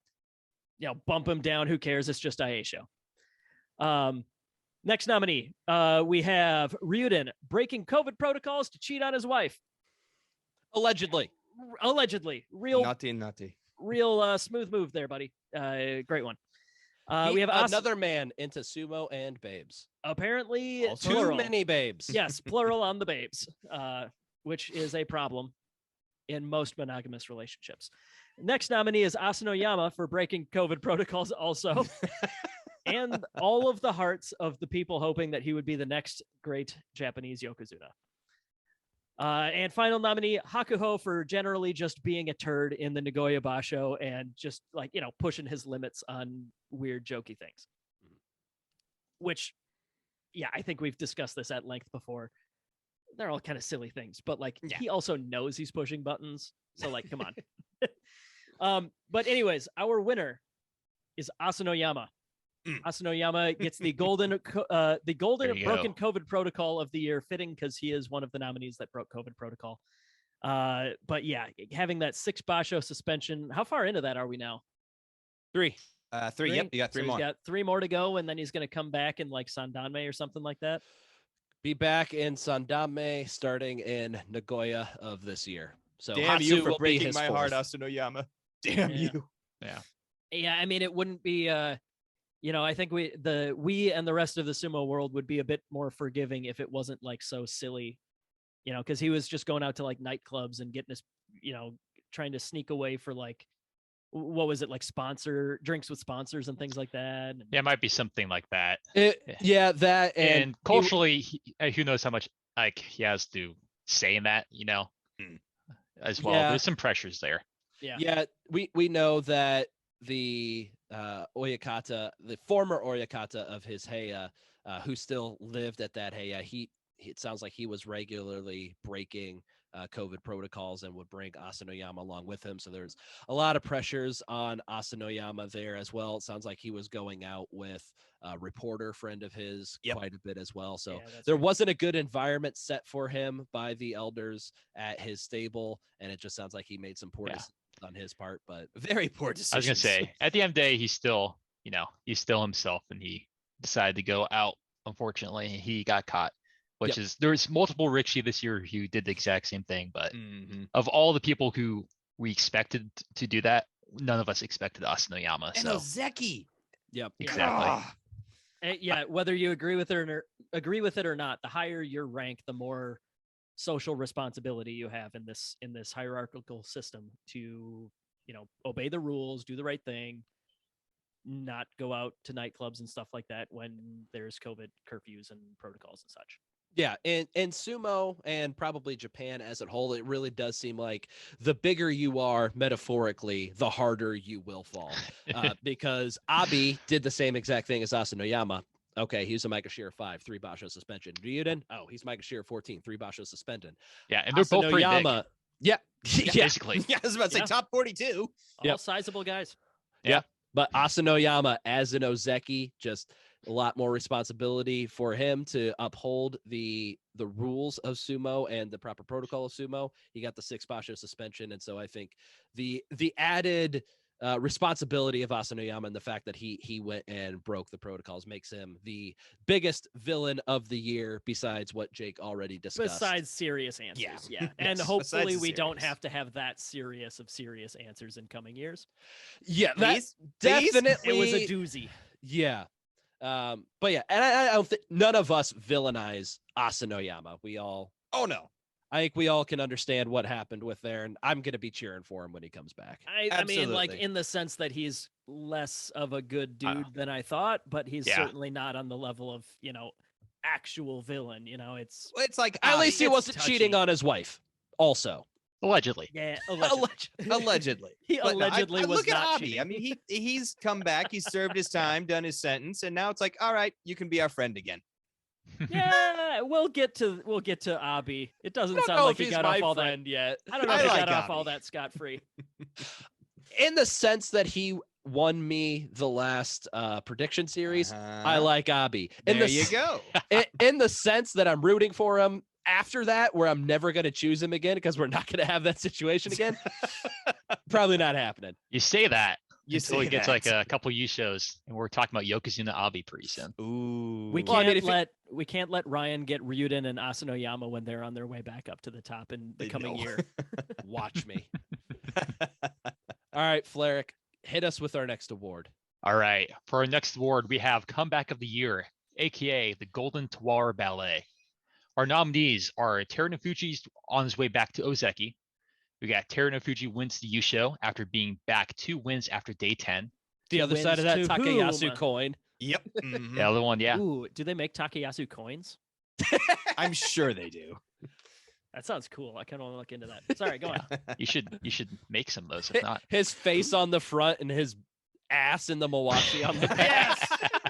you know, bump him down. Who cares? It's just Daisho. Next nominee, we have Ryuden breaking COVID protocols to cheat on his wife. Allegedly. Real naughty. Real smooth move there, buddy. Great one. We have another man into sumo and babes. Apparently, too many babes. Yes, plural on the babes, which is a problem in most monogamous relationships. Next nominee is Asanoyama for breaking COVID protocols also. And all of the hearts of the people hoping that he would be the next great Japanese Yokozuna. And final nominee, Hakuho, for generally just being a turd in the Nagoya Basho and just like, pushing his limits on weird, jokey things. Which, yeah, I think we've discussed this at length before. They're all kind of silly things, but like he also knows he's pushing buttons. So like, come on. But anyways, our winner is Asanoyama. Asanoyama gets the golden broken COVID protocol of the year, fitting because he is one of the nominees that broke COVID protocol. But yeah, having that 6 Basho suspension. How far into that are we now? 3. 3. Yep, you got 3 more. He's got 3 more to go, and then he's going to come back in like Sandanme or something like that. Be back in Sandanme starting in Nagoya of this year. So damn Hatsu you for will breaking be my heart, Asanoyama. Damn you. Yeah, I mean, it wouldn't be I think we and the rest of the sumo world would be a bit more forgiving if it wasn't like so silly, because he was just going out to like nightclubs and getting his, trying to sneak away for like, what was it, like drinks with sponsors and things like that. Yeah, it might be something like that. That and culturally, who knows how much like he has to say in that, as well. There's some pressures there. Yeah, we know that the Oyakata, the former Oyakata of his Heya, who still lived at that Heya, it sounds like he was regularly breaking COVID protocols and would bring Asanoyama along with him. So there's a lot of pressures on Asanoyama there as well. It sounds like he was going out with a reporter friend of his quite a bit as well. So there wasn't a good environment set for him by the elders at his stable. And it just sounds like he made some poor decisions on his part, but very poor decisions. I was gonna say, at the end of the day, he's still himself, and he decided to go out. Unfortunately, he got caught. Which is, there's multiple Rikishi this year who did the exact same thing, but of all the people who we expected to do that, none of us expected Asanoyama. And Ozeki. Yep, exactly. Yeah, whether you agree with it or not, the higher your rank, the more social responsibility you have in this hierarchical system to, obey the rules, do the right thing, not go out to nightclubs and stuff like that when there's COVID curfews and protocols and such. Yeah, and sumo and probably Japan as a whole, it really does seem like the bigger you are metaphorically, the harder you will fall. Because Abi did the same exact thing as Asanoyama. Okay, he's a Maikashira 5, 3 Basho suspension. Ryuden, he's Maikashira 14, 3 Basho suspended. Yeah, and they're both pretty big. Yeah, basically. Yeah, I was about to say top 42. All sizable guys. Yeah. But Asanoyama as an Ozeki, just a lot more responsibility for him to uphold the rules of sumo and the proper protocol of sumo. He got the 6 Basho suspension. And so I think the added responsibility of Asanoyama and the fact that he went and broke the protocols makes him the biggest villain of the year, besides what Jake already discussed. Besides serious answers. Yeah. And Yes, hopefully we don't have to have that serious answers in coming years. Yeah, that's definitely. It was a doozy. Yeah. But yeah, and I don't think none of us villainize Asanoyama. We all. Oh no. I think we all can understand what happened with there, and I'm going to be cheering for him when he comes back. I mean, like, in the sense that he's less of a good dude than I thought, but he's certainly not on the level of, actual villain. It's like, at least he wasn't cheating on his wife also. Allegedly. Yeah, allegedly. He allegedly was look at not Abi. cheating. I mean, he's come back, he's served his time, done his sentence, and now it's like, all right, you can be our friend again. Yeah, we'll get to Abi. It doesn't sound like he got off all that yet. I don't know if he got off all that scot-free. In the sense that he won me the last prediction series, I like Abi. There you go. In the sense that I'm rooting for him after that, where I'm never going to choose him again because we're not going to have that situation again. Probably not happening. You say that. Until he gets like a couple U shows, and we're talking about Yokozuna Abi pretty soon. Ooh, we can't let Ryan get Ryuden and Asanoyama when they're on their way back up to the top in the coming year. Watch me. All right, Flerick, hit us with our next award. All right, for our next award, we have Comeback of the Year, aka the Golden Tawara Ballet. Our nominees are Terunofuji's on his way back to Ozeki. We got Terunofuji wins the Yusho after being back 2 wins after day 10. The other side of that Takayasu coin. Yep. Mm-hmm. The other one, yeah. Ooh, do they make Takayasu coins? I'm sure they do. That sounds cool. I kind of want to look into that. Sorry, go on. You should make some of those. If not, His face on the front and his ass in the Mawashi on the back.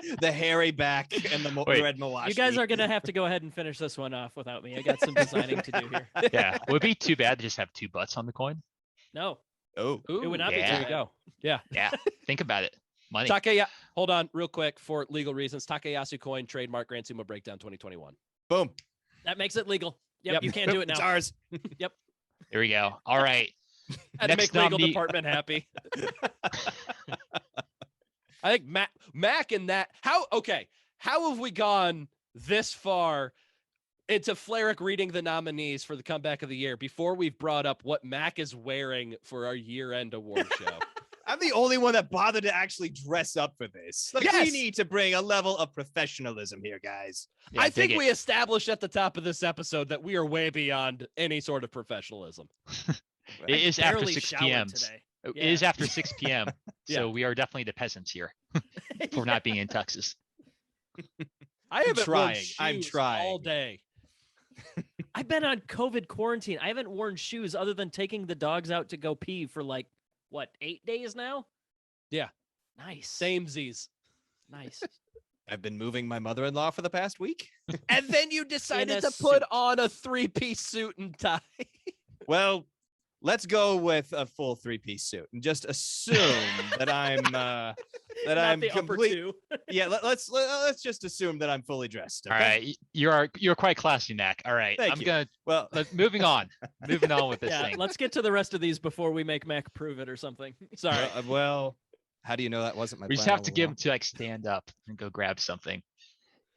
Yes, the hairy back and the Wait. red Mawashi. You guys are gonna have to go ahead and finish this one off without me. I got some designing to do here. yeah, would it be too bad to just have 2 butts on the coin? No, Oh, it would not be. yeah. There you go. Yeah. Yeah, think about it. Money. Hold on real quick for legal reasons. Takeyasu coin trademark Grand Sumo Breakdown 2021. boom. That makes it legal. Yep. You can't Boom. do it now. It's ours. There we go. All right. Had to Next make legal nominee- department happy. I think Mac and that. How have we gone this far into Fleric reading the nominees for the comeback of the year before we've brought up what Mac is wearing for our year-end award show? I'm the only one that bothered to actually dress up for this. Like, Yes! we need to bring a level of professionalism here, guys. Yeah, I dig think it. we established at the top of this episode that we are way beyond any sort of professionalism. It is after Barely 6 showered p.m. today. It Yeah. is after 6 p.m. Yeah. So we are definitely the peasants here for not being in Texas. I haven't worn trying. I'm shoes trying. all day. I've been on COVID quarantine. I haven't worn shoes other than taking the dogs out to go pee for like what 8 days now. Yeah. Nice. Samesies. Nice. I've been moving my mother-in-law for the past week. And then you decided a to put suit. on a 3-piece suit and tie. Well, let's go with a full 3-piece suit and just assume that I'm Not I'm the upper complete. two. Yeah, let's just assume that I'm fully dressed. All Okay? right. You're quite classy, Mac. All right. Thank I'm you. gonna Well, moving on. Moving on with this Yeah, thing. let's get to the rest of these before we make Mac prove it or something. Sorry. well, how do you know that wasn't my We just plan have to all get him along? to like stand up and go grab something.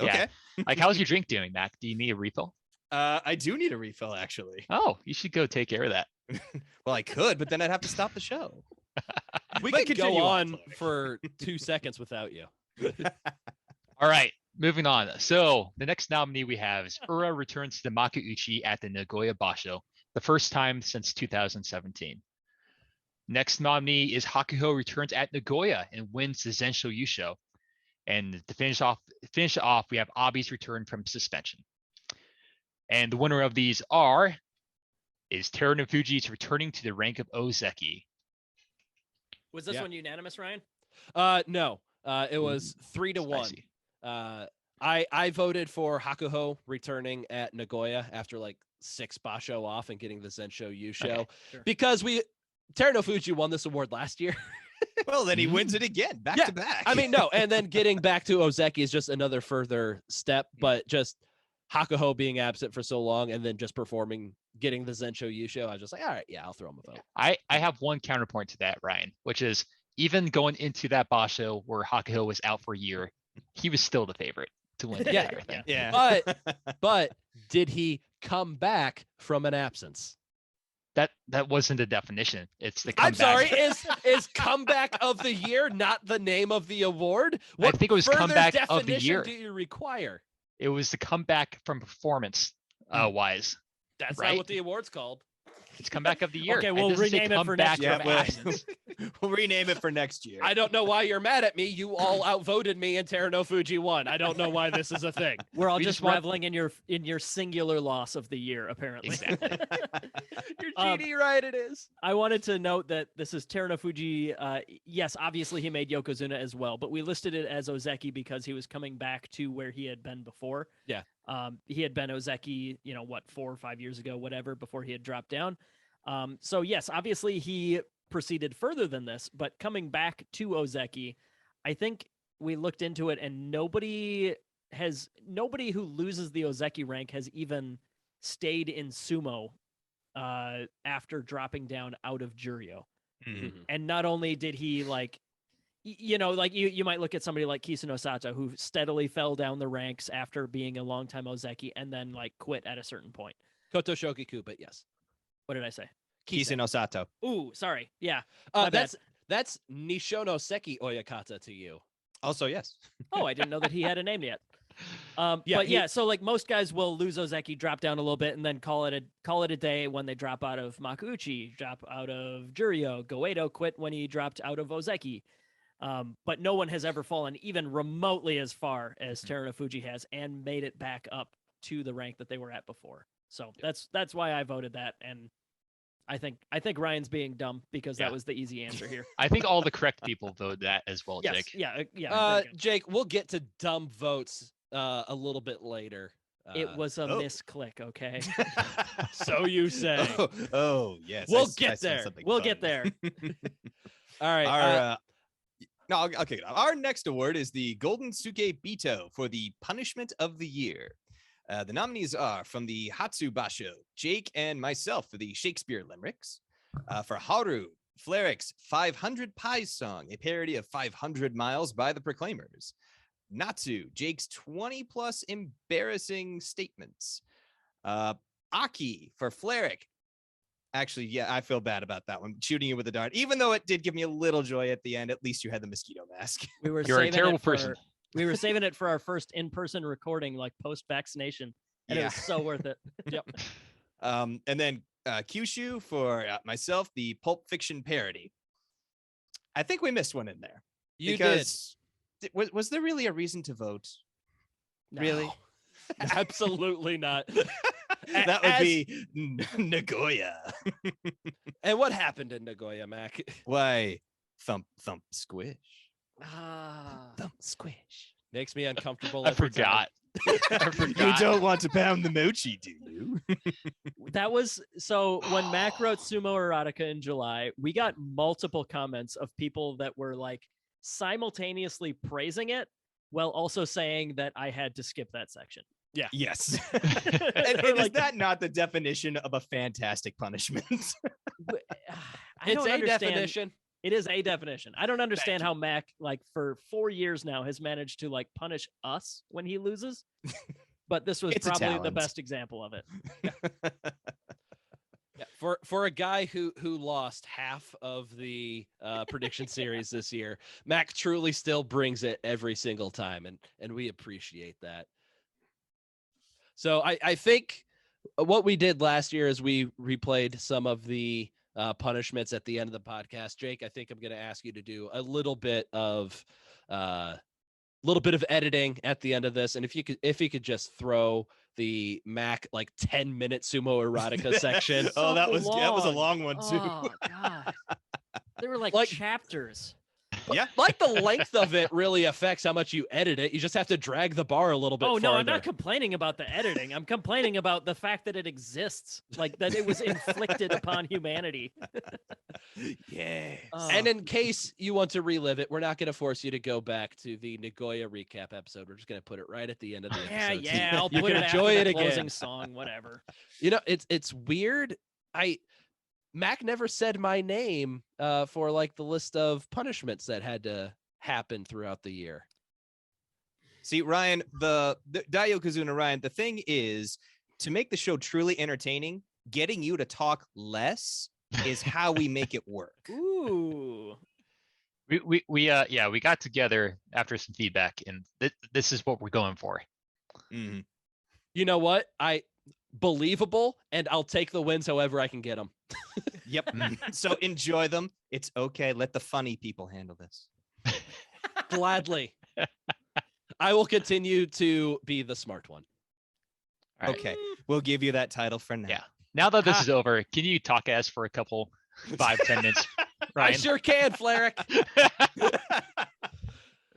Okay. Yeah. Like, how's your drink doing, Mac? Do you need a refill? I do need a refill, actually. Oh, you should go take care of that. Well, I could, but then I'd have to stop the show. We But could continue go on, on for 2 seconds without you. All right, moving on. So the next nominee we have is Ura returns to the Makuuchi at the Nagoya Basho, the first time since 2017. Next nominee is Hakuho returns at Nagoya and wins the Zensho Yusho. And to finish off, we have Abi's return from suspension. And the winner of these is Terunofuji's returning to the rank of Ozeki. Was this Yeah. one unanimous, Ryan? No. It was 3-1. Spicy. I voted for Hakuho returning at Nagoya after like 6 Basho off and getting the Zensho Yusho Okay, sure. because Terunofuji won this award last year. Well, then he wins it again, back Yeah, to back. I mean, no, and then getting back to Ozeki is just another further step, but just Hakuho being absent for so long and then just performing, getting the Zensho Yusho, I was just like, all right, yeah, I'll throw him a vote. I have one counterpoint to that, Ryan, which is even going into that Basho where Hakuho was out for a year, he was still the favorite to win the Yeah, entire thing. yeah. But did he come back from an absence? That wasn't the definition. It's the I'm comeback. sorry, is comeback of the year not the name of the award? What think it was further comeback of the definition year. do you require? It was the comeback from performance wise. That's Right. not what the award's called. It's comeback of the year. Okay, It we'll doesn't say rename it for next comeback year. from Yeah, well- absence. We'll rename it for next year. I don't know why you're mad at me. You all outvoted me and Terunofuji won. I don't know why this is a thing. We're all We just just want- reveling in your singular loss of the year, apparently. Exactly. You're Um, GD right, it is. I wanted to note that this is Terunofuji. Yes, obviously he made Yokozuna as well, but we listed it as Ozeki because he was coming back to where he had been before. Yeah. He had been Ozeki, 4 or 5 years ago, whatever, before he had dropped down. So yes, obviously he proceeded further than this, but coming back to Ozeki, I think we looked into it and nobody who loses the Ozeki rank has even stayed in Sumo after dropping down out of Juryo. Mhm. And not only did he you might look at somebody like Kisano Sato who steadily fell down the ranks after being a longtime Ozeki and then like quit at a certain point. Koto Shokiku, but yes. What did I say? Kisano Sato. Ooh, sorry. Yeah. My bad. That's Nishono Seki Oyakata to you. Also, yes. Oh, I didn't know that he had a name yet. Yeah, But yeah, so like most guys will lose Ozeki, drop down a little bit, and then call it a day when they drop out of Makuuchi, drop out of Juryo. Goedo quit when he dropped out of Ozeki. But no one has ever fallen even remotely as far as Terunofuji has and made it back up to the rank that they were at before. So that's why I voted that. And I think Ryan's being dumb because that was the easy answer here. I think all the correct people voted that as well, Yes, Jake. yeah. Jake, we'll get to dumb votes a little bit later. It was a misclick, okay? So you say. Yes. We'll get there. We'll get there. All right. I'll kick it off. Our next award is the Golden Suke Bito for the Punishment of the Year. The nominees are from the Hatsu Basho, Jake and myself for the Shakespeare limericks. For Haru, Flarik's 500 Pies song, a parody of 500 Miles by the Proclaimers. Natsu, Jake's 20 plus embarrassing statements. Aki for Flarik. Actually, yeah, I feel bad about that one. Shooting you with a dart, even though it did give me a little joy at the end. At least you had the mosquito mask. You're a terrible person. We were saving it for our first in-person recording, like post-vaccination, and it was so worth it. Yep. And then Kyushu for myself, the Pulp Fiction parody. I think we missed one in there. You did. Was there really a reason to vote? No. Really? Absolutely not. That would be Nagoya. And what happened in Nagoya, Mac? Why? Thump, squish. Thump, squish. Makes me uncomfortable. I forgot. I forgot. You don't want to pound the mochi, do you? That was so when Mac wrote Sumo Erotica in July, we got multiple comments of people that were like simultaneously praising it while also saying that I had to skip that section. Yeah. Yes. and is that not the definition of a fantastic punishment? It's a definition. It is a definition. I don't understand how Mac, like for 4 years now, has managed to like punish us when he loses. But this was probably the best example of it. Yeah, for a guy who lost half of the prediction series this year, Mac truly still brings it every single time, and we appreciate that. So I think what we did last year is we replayed some of the punishments at the end of the podcast. Jake, I think I'm going to ask you to do a little bit of editing at the end of this, and if you could just throw the Mac like 10-minute Sumo Erotica section. That was a long one too. Oh god, they were like chapters. Yeah, like the length of it really affects how much you edit it. You just have to drag the bar a little bit. Oh no, farther. I'm not complaining about the editing. I'm complaining about the fact that it exists, like that it was inflicted upon humanity. Yeah. And in case you want to relive it, we're not going to force you to go back to the Nagoya recap episode. We're just going to put it right at the end of the episode. Yeah, so I'll you put can it enjoy after it the again. closing song, whatever. You know, it's weird. Mac never said my name for like the list of punishments that had to happen throughout the year. See, Ryan, the Daiyokazuna Ryan, the thing is to make the show truly entertaining, getting you to talk less is how we make it work. Ooh. We got together after some feedback, and this is what we're going for. Mm-hmm. You know what? Believable, and I'll take the wins however I can get them. Yep. So enjoy them. It's okay. Let the funny people handle this. Gladly. I will continue to be the smart one. All right. Okay. We'll give you that title for now. Yeah. Now that this is over, can you talk as for a couple 5-10 minutes? Ryan? I sure can, Flaric.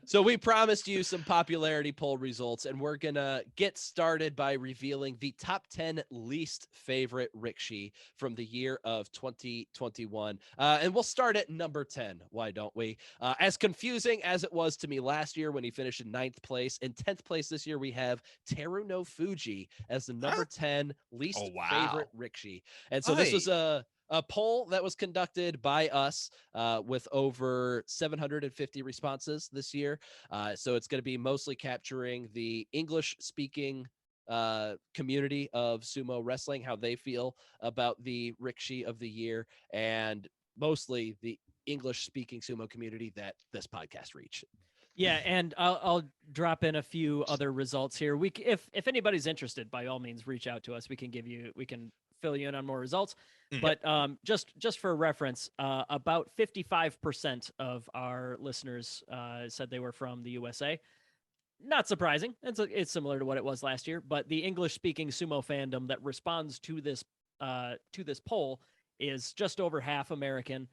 So we promised you some popularity poll results, and we're going to get started by revealing the top 10 least favorite Rikishi from the year of 2021. And we'll start at number 10. Why don't we? As confusing as it was to me last year when he finished in 9th place, in 10th place this year, we have Teru no Fuji as the number 10 least favorite Rikishi. And so this was a poll that was conducted by us with over 750 responses this year. So it's going to be mostly capturing the English-speaking community of sumo wrestling, how they feel about the Rikishi of the year, and mostly the English-speaking sumo community that this podcast reached. Yeah, and I'll drop in a few other results here. If anybody's interested, by all means, reach out to us. We can fill you in on more results. But just for reference, about 55% of our listeners said they were from the USA. Not surprising. It's similar to what it was last year, but the English-speaking sumo fandom that responds to this poll is just over half American.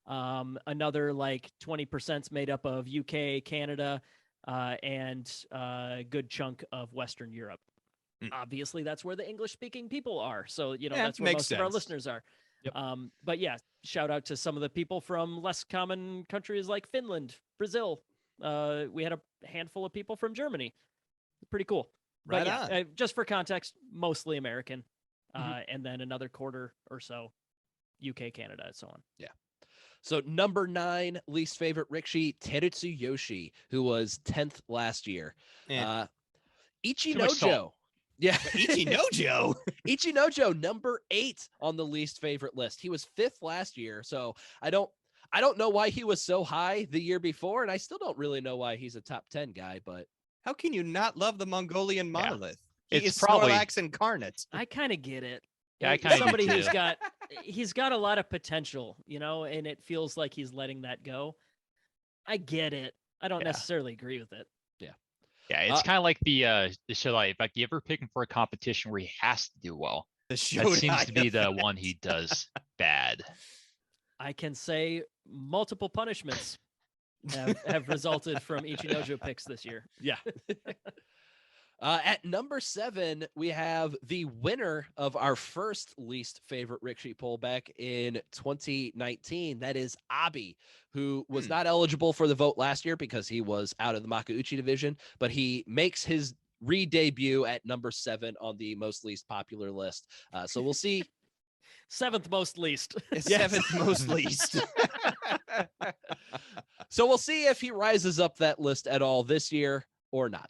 Another like 20% made up of UK, Canada, and a good chunk of Western Europe. Obviously, that's where the English-speaking people are. So, that's where most of our listeners are. Yep. But yeah, shout out to some of the people from less common countries like Finland, Brazil. We had a handful of people from Germany. Pretty cool. But just for context, mostly American. And then another quarter or so UK, Canada, and so on. Yeah. So number 9, least favorite Rikishi, Terutsu Yoshi, who was 10th last year. Ichinojo. Yeah. Ichinojo. Ichinojo, number 8 on the least favorite list. He was 5th last year. So I don't know why he was so high the year before, and I still don't really know why he's a top 10 guy, but how can you not love the Mongolian monolith? Yeah. He is Snorlax incarnate. I kind of get it. Yeah, I kind of somebody do who's too. he's got a lot of potential, and it feels like he's letting that go. I get it. I don't necessarily agree with it. Yeah, it's kind of like the Shodai. If you ever pick him for a competition where he has to do well, that seems to be the one he does bad. I can say multiple punishments have resulted from Ichinojo picks this year. Yeah. At number 7, we have the winner of our first least favorite Rikishi poll back in 2019. That is Abi, who was not eligible for the vote last year because he was out of the Makauchi division, but he makes his re-debut at number 7 on the most least popular list. So we'll see. 7th most least. 7th most least. So we'll see if he rises up that list at all this year or not.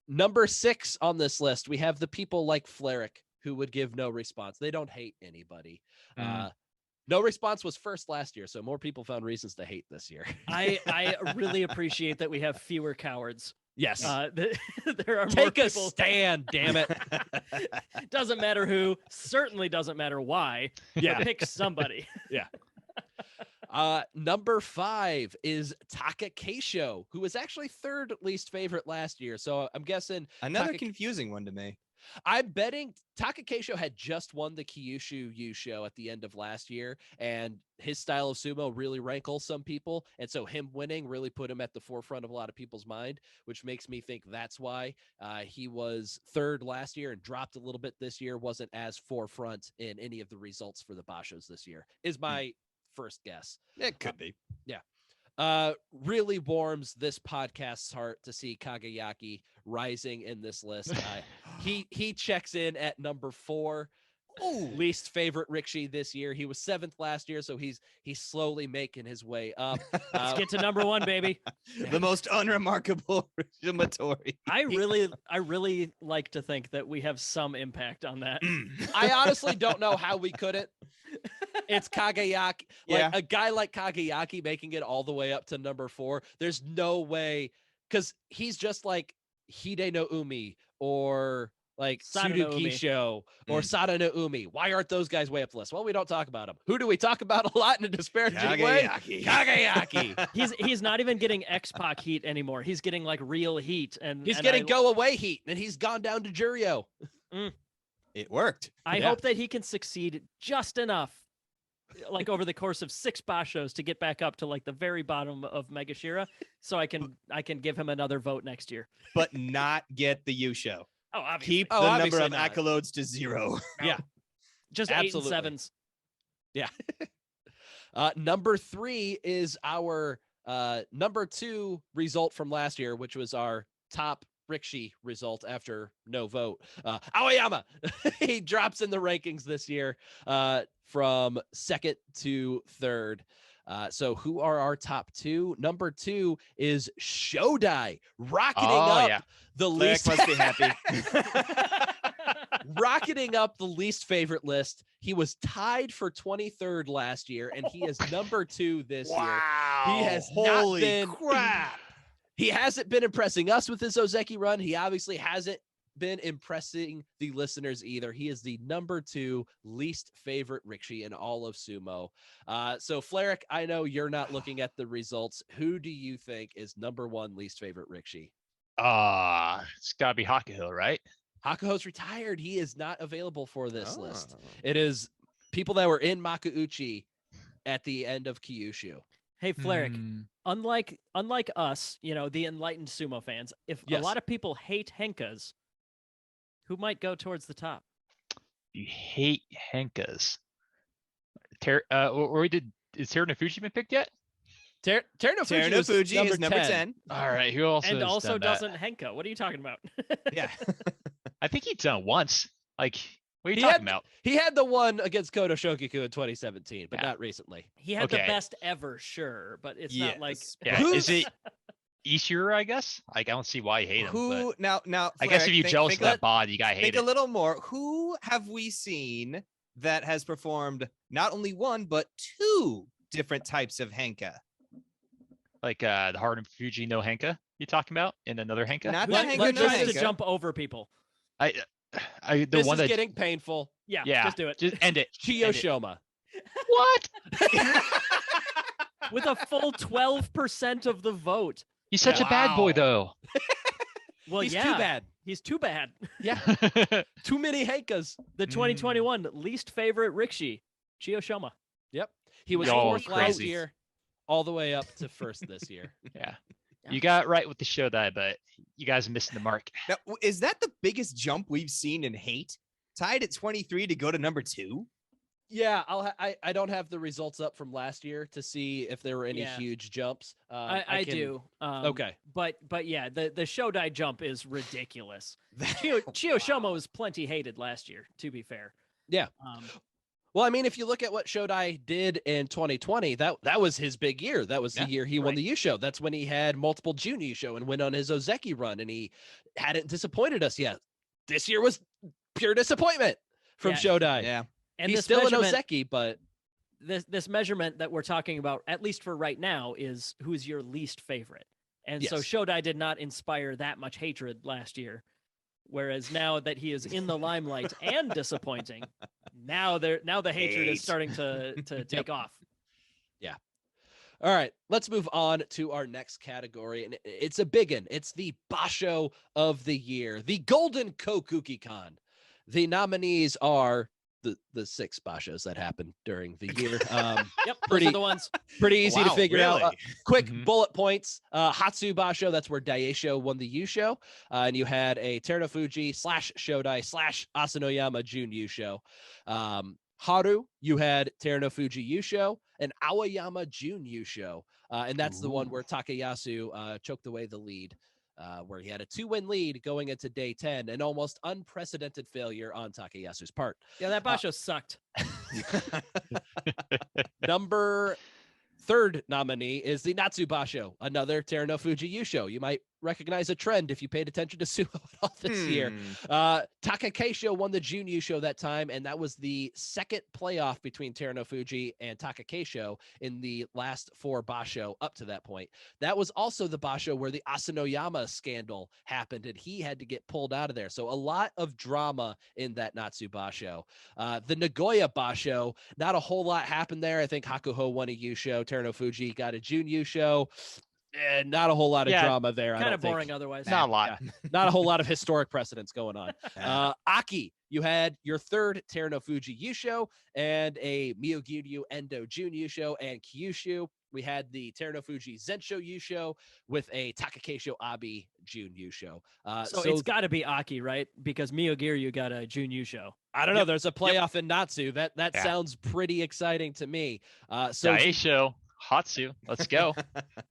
Number 6 on this list, we have the people like Fleric, who would give no response. They don't hate anybody. No response was first last year, so more people found reasons to hate this year. I really appreciate that we have fewer cowards. Yes. There are Take more a people. stand, damn it. Doesn't matter who, certainly doesn't matter why. Yeah. Pick somebody. Yeah. Number 5 is Taka Keisho, who was actually 3rd least favorite last year. So I'm guessing another confusing one to me. I'm betting Taka Keisho had just won the Kyushu U show at the end of last year, and his style of sumo really rankles some people. And so him winning really put him at the forefront of a lot of people's mind, which makes me think that's why he was 3rd last year and dropped a little bit this year, wasn't as forefront in any of the results for the Bashos this year, is my first guess. It could be. Yeah. Really warms this podcast's heart to see Kagayaki rising in this list. He checks in at number 4. Least favorite Rikishi this year. He was 7th last year, so he's slowly making his way up. Let's get to number 1, baby. The most unremarkable Rishimatori. I really like to think that we have some impact on that. I honestly don't know how we couldn't. It's Kagayaki. A guy like Kagayaki making it all the way up to number 4. There's no way, because he's just like Hide no Umi or like Tsudukisho or Sada no Umi. Why aren't those guys way up the list? Well, we don't talk about them. Who do we talk about a lot in a disparaging way? Kagayaki. He's not even getting X-Pac heat anymore. He's getting like real heat, and he's getting go away heat, and he's gone down to Juryo. It worked. I hope that he can succeed just enough, like over the course of 6 Bashos, to get back up to like the very bottom of Megashira, so I can give him another vote next year. But not get the U show. Oh, obviously. Keep the number of accolades to 0. Yeah. Just absolutely. 8 and 7s. Yeah. Number 3 is our number 2 result from last year, which was our top Rikishi result after no vote. Aoyama, he drops in the rankings this year from 2nd to 3rd. So who are our top 2? Number 2 is Shodai, rocketing up the least. Must be happy. Rocketing up the least favorite list. He was tied for 23rd last year, and he is number 2 this year. He has Holy not been. Crap. He hasn't been impressing us with his Ozeki run. He obviously hasn't been impressing the listeners either. He is the number 2 least favorite Rikishi in all of sumo. So Fleric, I know you're not looking at the results. Who do you think is number 1 least favorite Rikishi? It's gotta be Hakuho, right? Hakuho's retired. He is not available for this list. It is people that were in Makuuchi at the end of Kyushu. Hey, Fleric, unlike us, the enlightened sumo fans, if a lot of people hate Henkas, who might go towards the top? You hate Henkas. Is Terunofuji been picked yet? Terunofuji is number 10. All right, who else? And has also done that? doesn't Henka. What are you talking about? Yeah. I think he's done it once. Like, what are you talking about? He had the one against Kodo Shokiku in 2017, but not recently. He had the best ever, sure, but it's not like. Yeah. Is it Ishiro, I guess? Like, I don't see why you hate him. Now, I guess if you're jealous of that bod, you gotta hate it. Think a little more. Who have we seen that has performed not only one but two different types of Henka? Like the Harunofuji no Henka you talking about? And another Henka? Not the Henka, no tries Henka. to jump over people. This is getting painful. Yeah, just do it. Just end it. Chiyoshoma. What? With a full 12% of the vote. He's such a bad boy, though. Well, he's too bad. He's too bad. Yeah. Too many Henkas. The 2021 least favorite Rikishi, Chiyoshoma. Yep. He was fourth last year, all the way up to first this year. Yeah. You got it right with the Shodai, but you guys are missing the mark. Now, is that the biggest jump we've seen in hate? Tied at 23 to go to number 2? Yeah, I don't have the results up from last year to see if there were any huge jumps. I do. Okay. But yeah, the Shodai jump is ridiculous. Chiyoshoma was plenty hated last year, to be fair. Yeah. Well, I mean, if you look at what Shodai did in 2020, that was his big year. That was the year he won the Yusho. That's when he had multiple June Yusho and went on his Ozeki run, and he hadn't disappointed us yet. This year was pure disappointment from Shodai. Yeah. And he's still an Ozeki, but this measurement that we're talking about, at least for right now, is who's your least favorite. And so Shodai did not inspire that much hatred last year. Whereas now that he is in the limelight and disappointing, now the hatred is starting to take off. Yeah. All right, let's move on to our next category, and it's a big one. It's the Basho of the year, the Golden Kokuki-kan. The nominees are the 6 Bashos that happened during the year. Those are the ones. Pretty easy to figure out. Quick bullet points. Hatsu Basho, that's where Daisho won the Yusho. And you had a Terunofuji / Shodai / Asanoyama Jun Yusho. Haru, you had Terunofuji Yusho and Aoyama Jun Yusho. And that's the one where Takayasu choked away the lead. Where he had a 2-win lead going into day 10, an almost unprecedented failure on Takayasu's part. Yeah, that Basho sucked. Number 3rd nominee is the Natsu Basho, another Terunofuji Yusho. You might recognize a trend if you paid attention to Sumo at all this year. Takakeisho won the Jun Yusho that time, and that was the second playoff between Terunofuji and Takakeisho in the last 4 Basho up to that point. That was also the Basho where the Asanoyama scandal happened, and he had to get pulled out of there. So a lot of drama in that Natsu Basho. The Nagoya Basho, not a whole lot happened there. I think Hakuho won a Yusho. Terunofuji got a Jun Yusho. And not a whole lot of drama there. Kind of boring otherwise. Not a lot. Yeah, not a whole lot of historic precedents going on. Aki, you had your 3rd Terunofuji Yusho and a Miyogiryu Endo Jun Yusho and Kyushu. We had the Terunofuji Zensho Yusho with a Takakeisho Abi Jun Yusho. So it's got to be Aki, right? Because Miyogiryu got a Jun Yusho. I don't know. There's a playoff in Natsu. That sounds pretty exciting to me. Daisho. Hatsu, let's go.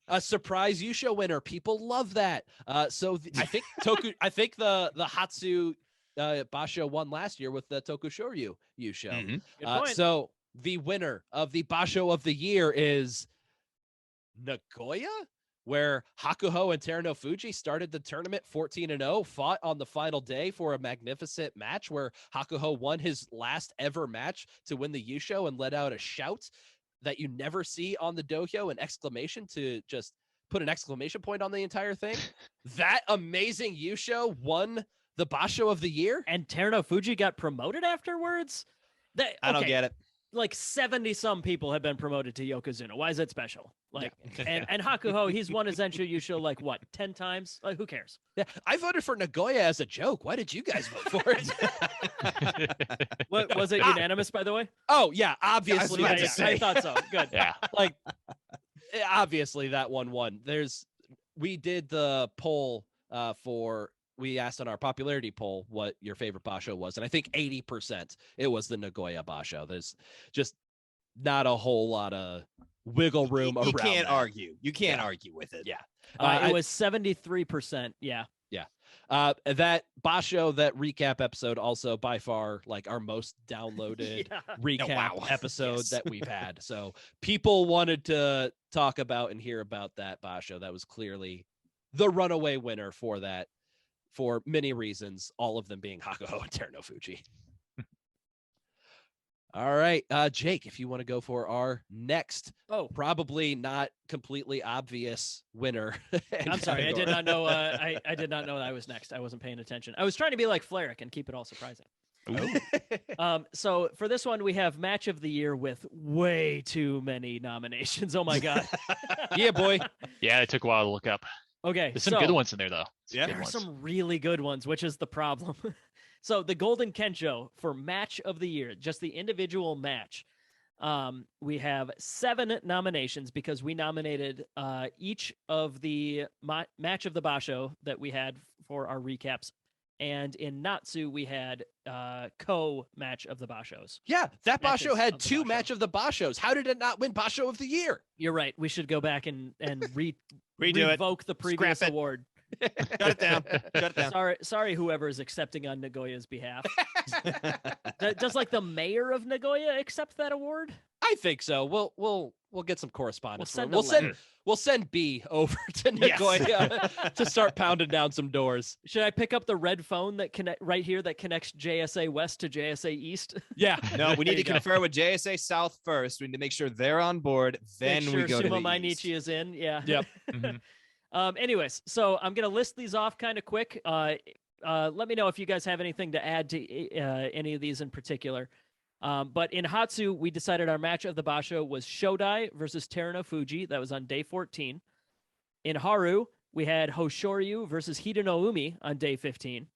A surprise Yusho winner. People love that. I think the Hatsu Basho won last year with the Tokushoryu Yusho. So the winner of the Basho of the year is Nagoya, where Hakuho and Terunofuji started the tournament 14-0, fought on the final day for a magnificent match where Hakuho won his last ever match to win the Yusho and let out a shout that you never see on the dohyo, an exclamation to just put an exclamation point on the entire thing. That amazing Yusho won the Basho of the year. And Terunofuji got promoted afterwards? I don't get it. like 70 some people have been promoted to Yokozuna. Why is it special? Like, and Hakuho, he's won his Ensho Yusho like what, 10 times? Like, who cares? Yeah, I voted for Nagoya as a joke. Why did you guys vote for it? What was it unanimous, by the way? Oh yeah, obviously. Yeah, I thought so. Good. Yeah. Like, obviously that one won. We did the poll we asked on our popularity poll what your favorite Basho was, and I think 80% it was the Nagoya Basho. There's just not a whole lot of wiggle room around. You can't that. argue. You can't argue with it. Yeah. It was 73%. Yeah. That Basho, that recap episode, also by far like our most downloaded recap episode that we've had. So people wanted to talk about and hear about that Basho. That was clearly the runaway winner for that, for many reasons, all of them being Hakuho and Teruno Fuji. All right, Jake, if you want to go for our next, probably not completely obvious winner. I'm sorry, I did not know. I did not know that I was next. I wasn't paying attention. I was trying to be like Fleric and keep it all surprising. So for this one, we have match of the year with way too many nominations. Oh my god. Yeah, boy. Yeah, it took a while to look up. Okay, There's some good ones in there though. There are some really good ones, which is the problem. So the Golden Kensho for match of the year, just the individual match. We have 7 nominations because we nominated each of the match of the Basho that we had for our recaps. And in Natsu, we had co-match of the Bashos. Yeah, that Basho had 2 match of the Bashos. How did it not win Basho of the year? You're right. We should go back and revoke the previous award. Shut it down. Shut it down. Sorry, whoever is accepting on Nagoya's behalf. Does like the mayor of Nagoya accept that award? I think so. We'll get some correspondence. We'll send B over to Nagoya to start pounding down some doors. Should I pick up the red phone that connects JSA West to JSA East? Yeah. No, we need to confer with JSA South first. We need to make sure they're on board. Then we go to the Mainichi is in. Yeah. Yep. Anyways, so I'm gonna list these off kind of quick. Let me know if you guys have anything to add to any of these in particular. But in Hatsu, we decided our match of the Basho was Shodai versus Teruno Fuji. That was on day 14. In Haru, we had Hoshoryu versus Hideno Umi on day 15.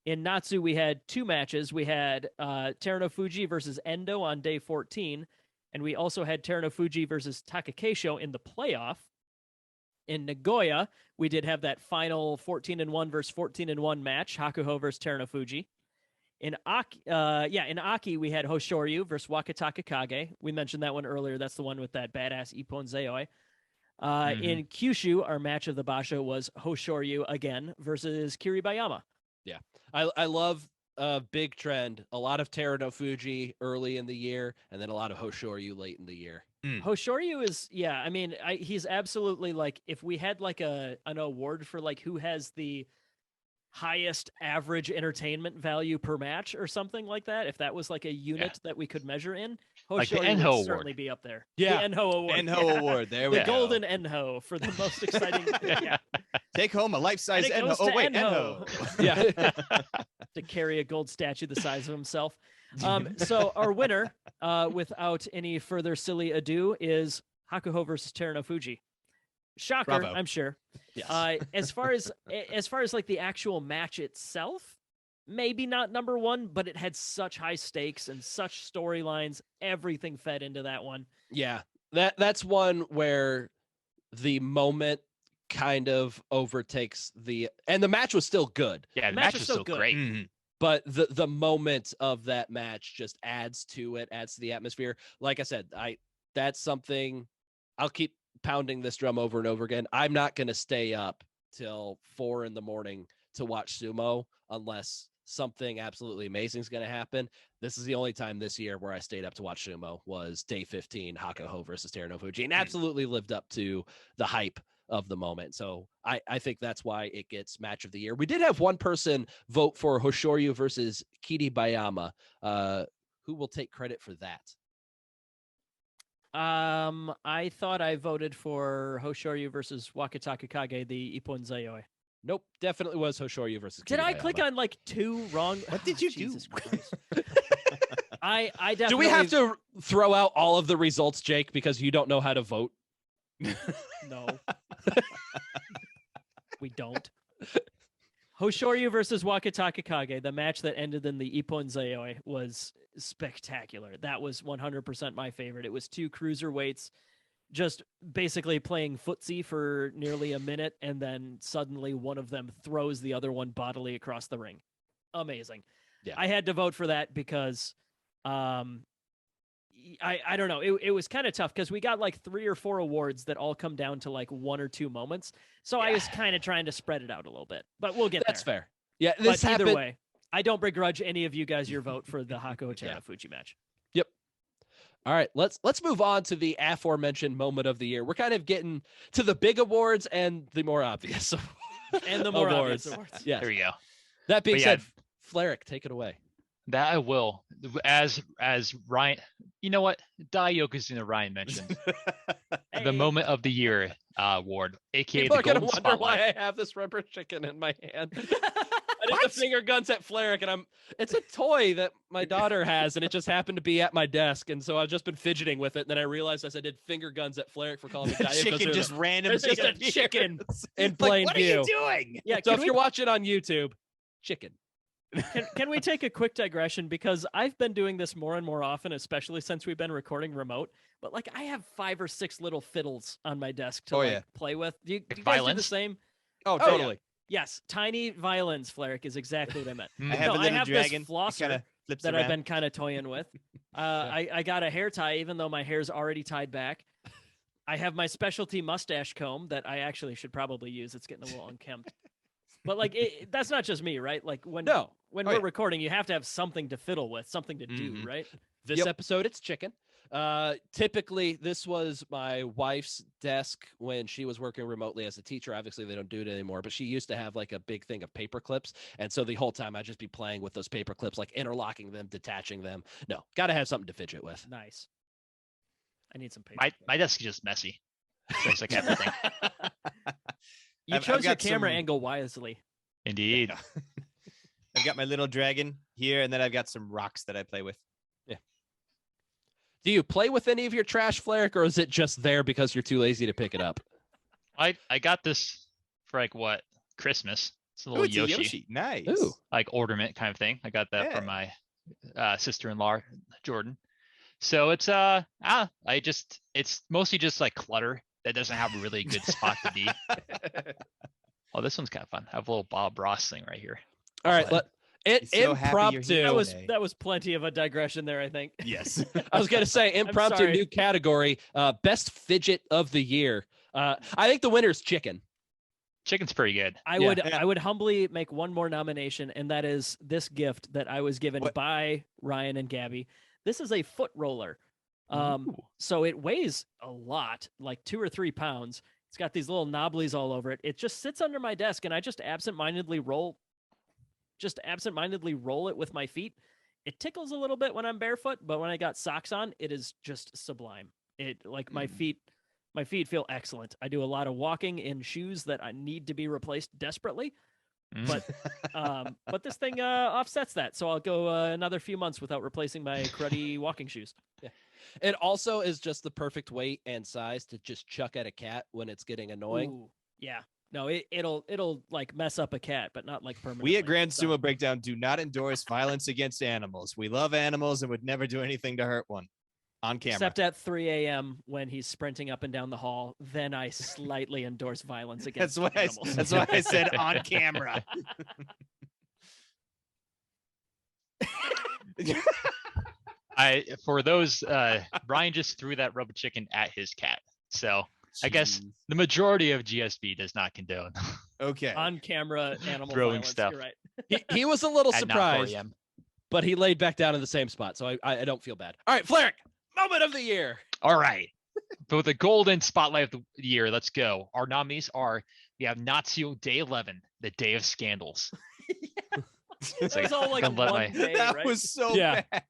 In Natsu, we had 2 matches. We had Teruno Fuji versus Endo on day 14. And we also had Teruno Fuji versus Takakeisho in the playoff. In Nagoya, we did have that final 14-1 versus 14-1 match, Hakuho versus Teruno Fuji. In Aki, we had Hoshoryu versus Wakataka Kage. We mentioned that one earlier. That's the one with that badass Ippon Zeoi. In Kyushu, our match of the Basho was Hoshoryu again versus Kiribayama. Yeah, I love big trend. A lot of Teruno Fuji early in the year, and then a lot of Hoshoryu late in the year. Hoshoryu is, I mean, he's absolutely like, if we had like an award for like who has the highest average entertainment value per match or something like that, if that was like a unit that we could measure in, like the Hoshoryu Enho would certainly award. Be up there. Yeah. The Enho award. Enho award. There we go. The golden Enho for the most exciting. Take home a life-size And it Enho. goes Oh, to wait, Enho. Enho. To carry a gold statue the size of himself. So our winner, without any further silly ado, is Hakuho versus Teruno Fuji. Shocker, Bravo. I'm sure. Yes. As far as like the actual match itself, maybe not number 1, but it had such high stakes and such storylines. Everything fed into that one. Yeah, that's one where the moment kind of overtakes and the match was still good. Yeah, the match was still good. great. Mm-hmm. But the moment of that match just adds to it, adds to the atmosphere. Like I said, that's something I'll keep pounding this drum over and over again. I'm not going to stay up till 4 a.m. to watch sumo unless something absolutely amazing is going to happen. This is the only time this year where I stayed up to watch sumo was day 15, Hakuho versus Teruno Fuji, and absolutely lived up to the hype of the moment. So I think that's why it gets match of the year. We did have one person vote for Hoshoryu versus Kiribayama. Who will take credit for that? I thought I voted for Hoshoryu versus Wakataka Kage, the Ippon Zeoi. Nope, definitely was Hoshoryu versus Did I Kiribayama. click on like 2 wrong? What did you do? Jesus Christ. I definitely. Do we have to throw out all of the results, Jake, because you don't know how to vote? No. We don't. Hoshoryu versus Wakataka Kage, the match that ended in the Ippon Zayoi, was spectacular. That was 100% my favorite. It was two cruiserweights just basically playing footsie for nearly a minute, and then suddenly one of them throws the other one bodily across the ring. Amazing. Yeah. I had to vote for that because I don't know. It was kind of tough because we got like 3 or 4 awards that all come down to like 1 or 2 moments. So I was kind of trying to spread it out a little bit, but we'll get That's there. fair. Yeah, But either way, I don't begrudge any of you guys your vote for the Hako Fuji match. Yep. All right, let's move on to the aforementioned moment of the year. We're kind of getting to the big awards and the more obvious And the more obvious awards. Yeah. There you go. That being But said, Fleric, take it away. That I will. As Ryan, you know what? Dai Yokozuna Ryan mentioned Hey. the moment of the year award, aka People the are gonna Golden wonder Spotlight. why I have this rubber chicken in my hand. I did the finger guns at Fleric, and it's a toy that my daughter has, and it just happened to be at my desk, and so I've just been fidgeting with it. And then I realized as I did finger guns at Fleric for calling me Dai Chicken Yokozuna. just randomly There's just a appears. chicken in plain What view. are you doing? Yeah, So can if we, you're watching on YouTube, chicken. can we take a quick digression? Because I've been doing this more and more often, especially since we've been recording remote. But like I have 5 or 6 little fiddles on my desk to play with. Do you guys do the violins? same? Oh, Oh, totally. Yes, tiny violins, Fleric, is exactly what I meant. I have No, a little have dragon. this flosser Kind of flips that around. I've been kind of toying with. I got a hair tie, even though my hair's already tied back. I have my specialty mustache comb that I actually should probably use. It's getting a little unkempt. But like, that's not just me, right? Like when we're recording, you have to have something to fiddle with, something to do, right? This episode, it's chicken. Typically, this was my wife's desk when she was working remotely as a teacher. Obviously, they don't do it anymore, but she used to have like a big thing of paper clips. And so the whole time I'd just be playing with those paper clips, like interlocking them, detaching them. No, got to have something to fidget with. Nice. I need some paper. My desk is just messy. So it's like everything. You I've chose your got camera some- angle wisely. Indeed. I've got my little dragon here, and then I've got some rocks that I play with. Do you play with any of your trash, Fleric, or is it just there because you're too lazy to pick it up? I got this for like what? Christmas. It's a little It's a Yoshi, Yoshi. Nice. Ooh. like ornament kind of thing. I got that Yeah. from my sister-in-law, Jordan. So it's it's mostly just like clutter that doesn't have a really good spot to be. Oh, this one's kind of fun. I have a little Bob Ross thing right here. All right, He's so happy you're here. impromptu. That was plenty of a digression there, I think. Yes. I was gonna say impromptu sorry. new category, best fidget of the year. I think the winner's chicken. Chicken's pretty good. I would humbly make one more nomination, and that is this gift that I was given What? by Ryan and Gabby. This is a foot roller. So it weighs a lot, like 2 or 3 pounds. It's got these little knobblies all over it. It just sits under my desk, and I just absentmindedly roll it with my feet. It tickles a little bit when I'm barefoot, but when I got socks on, it is just sublime. It like my feet feel excellent. I do a lot of walking in shoes that I need to be replaced desperately. But this thing offsets that, so I'll go another few months without replacing my cruddy walking shoes. Yeah. It also is just the perfect weight and size to just chuck at a cat when it's getting annoying. Ooh, yeah. No, it'll like mess up a cat, but not like permanently. We at Grand So- Sumo Breakdown do not endorse violence against animals. We love animals and would never do anything to hurt one on camera. Except at 3 a.m. when he's sprinting up and down the hall, then I slightly endorse violence against animals. That's why I said on camera. For those Brian just threw that rubber chicken at his cat. So I guess Jeez. the majority of GSB does not condone Okay. On camera animal Throwing violence. stuff. You're right. He was a little at not 4 surprised, a.m. but he laid back down in the same spot, so I don't feel bad. All right, Fleric, moment of the year. All right. For the golden spotlight of the year, let's go. Our nominees are we have Natsuo Day 11, the day of scandals. It was all like Don't let one my- day, that right? was so Yeah. bad.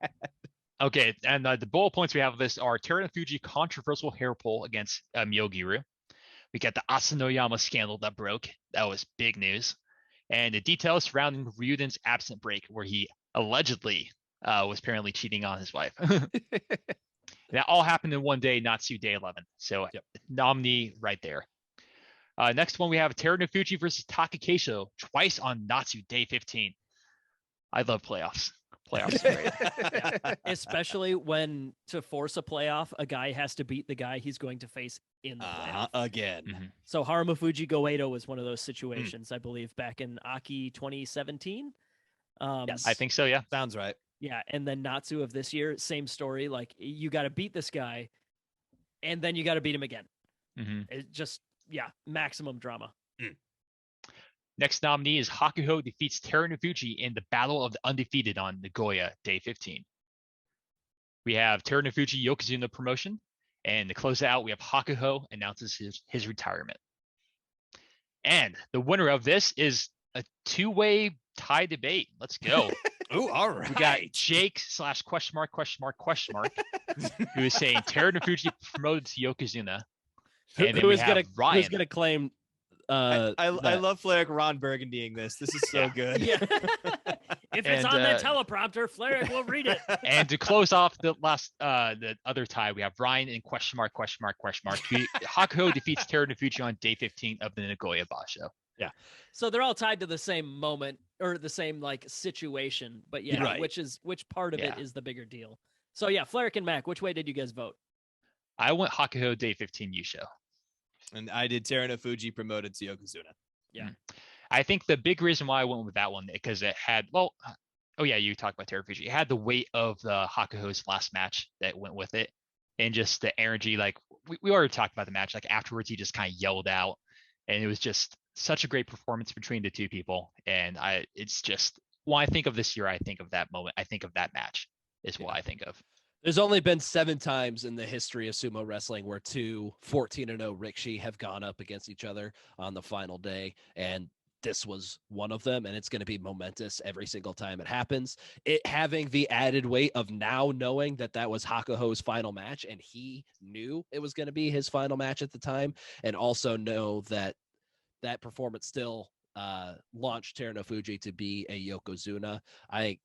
Okay, and the bullet points we have of this are Terunofuji controversial hair pull against Myogiru. We got the Asanoyama scandal that broke. That was big news. And the details surrounding Ryuden's absent break, where he allegedly was apparently cheating on his wife. That all happened in one day, Natsu day 11. So nominee right there. Next one, we have Terunofuji versus Takakeisho twice on Natsu day 15. I love playoffs. Playoffs are great. Yeah. Especially when to force a playoff, a guy has to beat the guy he's going to face in the playoff. Again. Mm-hmm. So Harumafuji Goedo was one of those situations, I believe, back in Aki 2017. Yes, I think so. Yeah. Sounds right. Yeah. And then Natsu of this year, same story. Like, you got to beat this guy and then you got to beat him again. Mm-hmm. It just, maximum drama. Next nominee is Hakuho defeats Terunofuji in the Battle of the Undefeated on Nagoya, day 15. We have Terunofuji Yokozuna promotion, and to close it out, we have Hakuho announces his retirement. And the winner of this is a two-way tie debate. Let's go. Ooh, all right. We got Jake / who is saying Terunofuji promoted to Yokozuna. And then who's gonna claim I love Flair Ron Burgundying this. This is so good. Yeah. If it's on the teleprompter, Flair will read it. And to close off the other tie, we have Ryan in ? Hakuho defeats Terunofuji on day 15 of the Nagoya Basho. Yeah. So they're all tied to the same moment or the same situation, but right. which part of it is the bigger deal. So Flair and Mac, which way did you guys vote? I went Hakuho day 15 Yusho. And I did Terunofuji promoted to Yokozuna. Yeah. I think the big reason why I went with that one, because it had, you talked about Terunofuji. It had the weight of the Hakuho's last match that went with it. And just the energy, like we already talked about the match, like afterwards he just kind of yelled out. And it was just such a great performance between the two people. And it's just, when I think of this year, I think of that moment. I think of that match is what I think of. There's only been 7 times in the history of sumo wrestling where two 14-0 Rikishi have gone up against each other on the final day. And this was one of them. And it's going to be momentous every single time it happens. It having the added weight of now knowing that was Hakuho's final match. And he knew it was going to be his final match at the time. And also know that performance still launched Terunofuji to be a Yokozuna.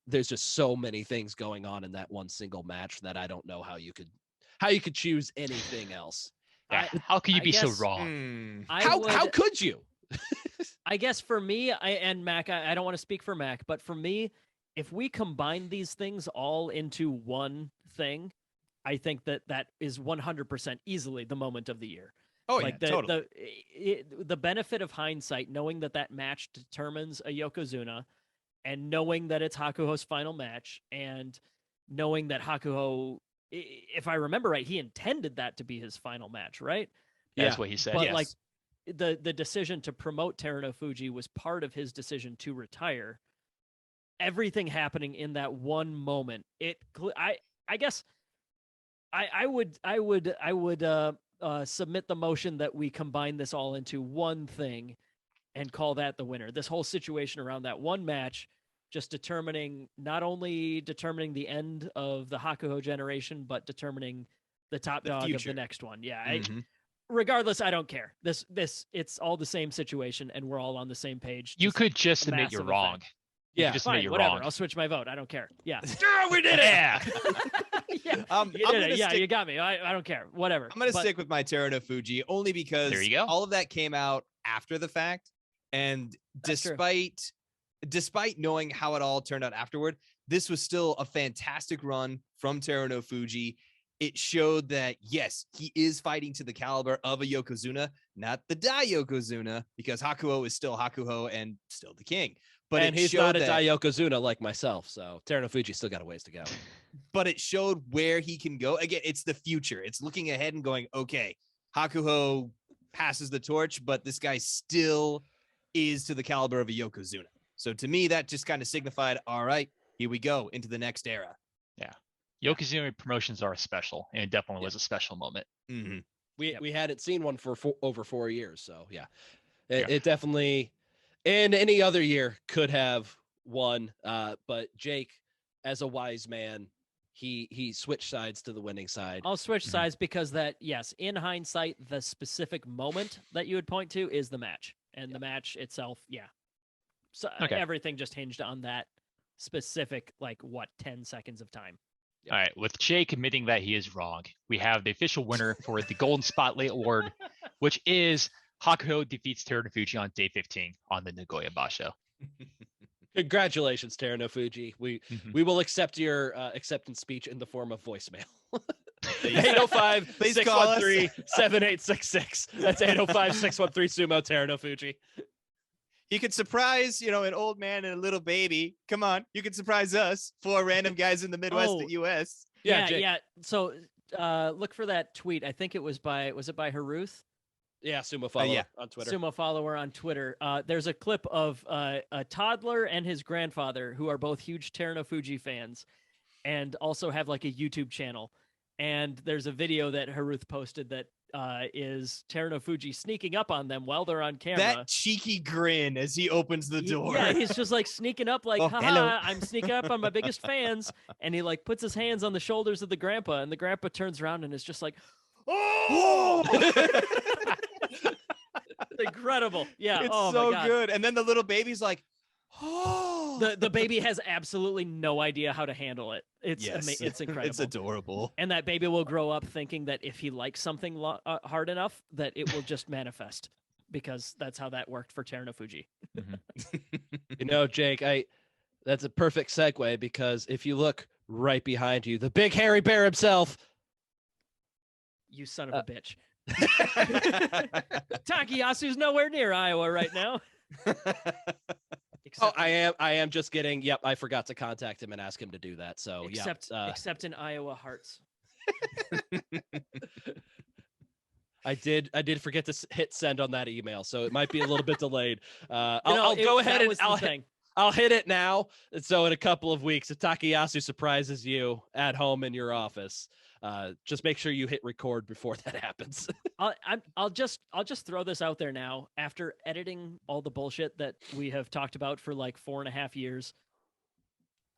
There's just so many things going on in that one single match that I don't know how you could choose anything else. Yeah. How could you be so wrong? How could you? I guess for me, and Mac, I don't want to speak for Mac, but for me, if we combine these things all into one thing, I think that is 100% easily the moment of the year. Oh, totally. The benefit of hindsight, knowing that match determines a Yokozuna, and knowing that it's Hakuho's final match, and knowing that Hakuho, if I remember right, he intended that to be his final match, right? That's what he said. But yes. the decision to promote Terunofuji was part of his decision to retire. Everything happening in that one moment, I guess I would submit the motion that we combine this all into one thing and call that the winner. This whole situation around that one match, just not only determining the end of the Hakuho generation, but determining the top dog future of the next one. Yeah. Regardless, I don't care. It's all the same situation and we're all on the same page. You could just admit you're wrong. Event. Yeah, just fine, whatever. I'll switch my vote. I don't care. Yeah. We did it. Yeah. You did it. Yeah, you got me. I don't care. Whatever. I'm going to stick with my Terunofuji only because there you go. All of that came out after the fact. And despite knowing how it all turned out afterward, this was still a fantastic run from Terunofuji. It showed that, yes, he is fighting to the caliber of a Yokozuna, not the Dai Yokozuna, because Hakuho is still Hakuho and still the king. But he's not a Dai Yokozuna like myself, so Terunofuji still got a ways to go. But it showed where he can go. Again, it's the future. It's looking ahead and going, okay, Hakuho passes the torch, but this guy still is to the caliber of a Yokozuna. So to me, that just kind of signified, all right, here we go into the next era. Yeah. Yokozuna promotions are special, and it definitely was a special moment. Mm-hmm. We hadn't seen one for over 4 years, so yeah. It definitely, in any other year, could have won. But Jake, as a wise man, he switched sides to the winning side. I'll switch sides because yes, in hindsight, the specific moment that you would point to is the match, and the match itself, So everything just hinged on that specific, like, 10 seconds of time. All right, with Jake admitting that he is wrong, we have the official winner for the Golden Spotlight Award, which is Hakuho defeats Terunofuji on day 15 on the Nagoya Basho. Congratulations, Terunofuji. We will accept your acceptance speech in the form of voicemail. 805-613-7866. That's 805-613-SUMO, Terunofuji. You could surprise, an old man and a little baby. Come on, you could surprise us, 4 random guys in the Midwest of the U.S. Yeah. So look for that tweet. I think it was by Haruth? Yeah, Sumo follower on Twitter. Sumo follower on Twitter. There's a clip of a toddler and his grandfather, who are both huge Terunofuji fans, and also have like a YouTube channel. And there's a video that Haruth posted that is Terunofuji sneaking up on them while they're on camera. That cheeky grin as he opens the door. Yeah, he's just like sneaking up, like, haha, hello. I'm sneaking up on my biggest fans. And he like puts his hands on the shoulders of the grandpa, and the grandpa turns around and is just like, oh! Incredible. Yeah. It's oh so my God. good. And then the little baby's like, oh. The baby has absolutely no idea how to handle it. It's it's incredible. It's adorable. And that baby will grow up thinking that if he likes something hard enough, that it will just manifest, because that's how that worked for Terunofuji. Jake, that's a perfect segue, because if you look right behind you, the big hairy bear himself. You son of a bitch. Takayasu's nowhere near Iowa right now. I am just kidding. Yep, I forgot to contact him and ask him to do that. So except in Iowa hearts. I did forget to hit send on that email, so it might be a little bit delayed. I'll go ahead and I'll hit it now. So in a couple of weeks, if Takayasu surprises you at home in your office, just make sure you hit record before that happens. I'll just throw this out there now. After editing all the bullshit that we have talked about for like 4.5 years,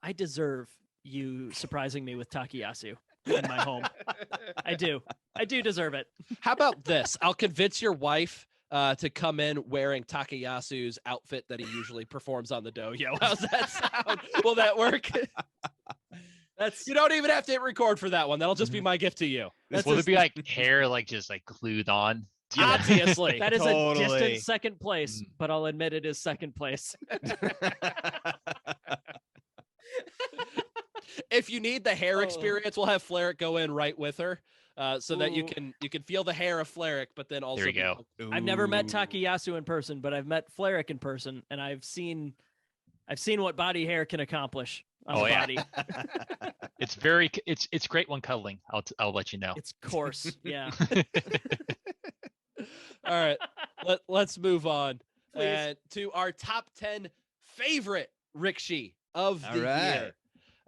I deserve you surprising me with Takayasu in my home. I do deserve it. How about this? I'll convince your wife to come in wearing Takayasu's outfit that he usually performs on the dojo. How's that sound? Will that work? You don't even have to hit record for that one. That'll just be my gift to you. Will it be like hair, like just like glued on? Obviously. That is a distant second place, but I'll admit it is second place. If you need the hair experience, we'll have Fleric go in right with her, so that you can feel the hair of Fleric, but then also there you go. I've never met Takayasu in person, but I've met Fleric in person, and I've seen what body hair can accomplish on the body. It's great when cuddling. I'll let you know. It's coarse. Yeah. All right. Let's move on to our top 10 favorite Rikishi of the year.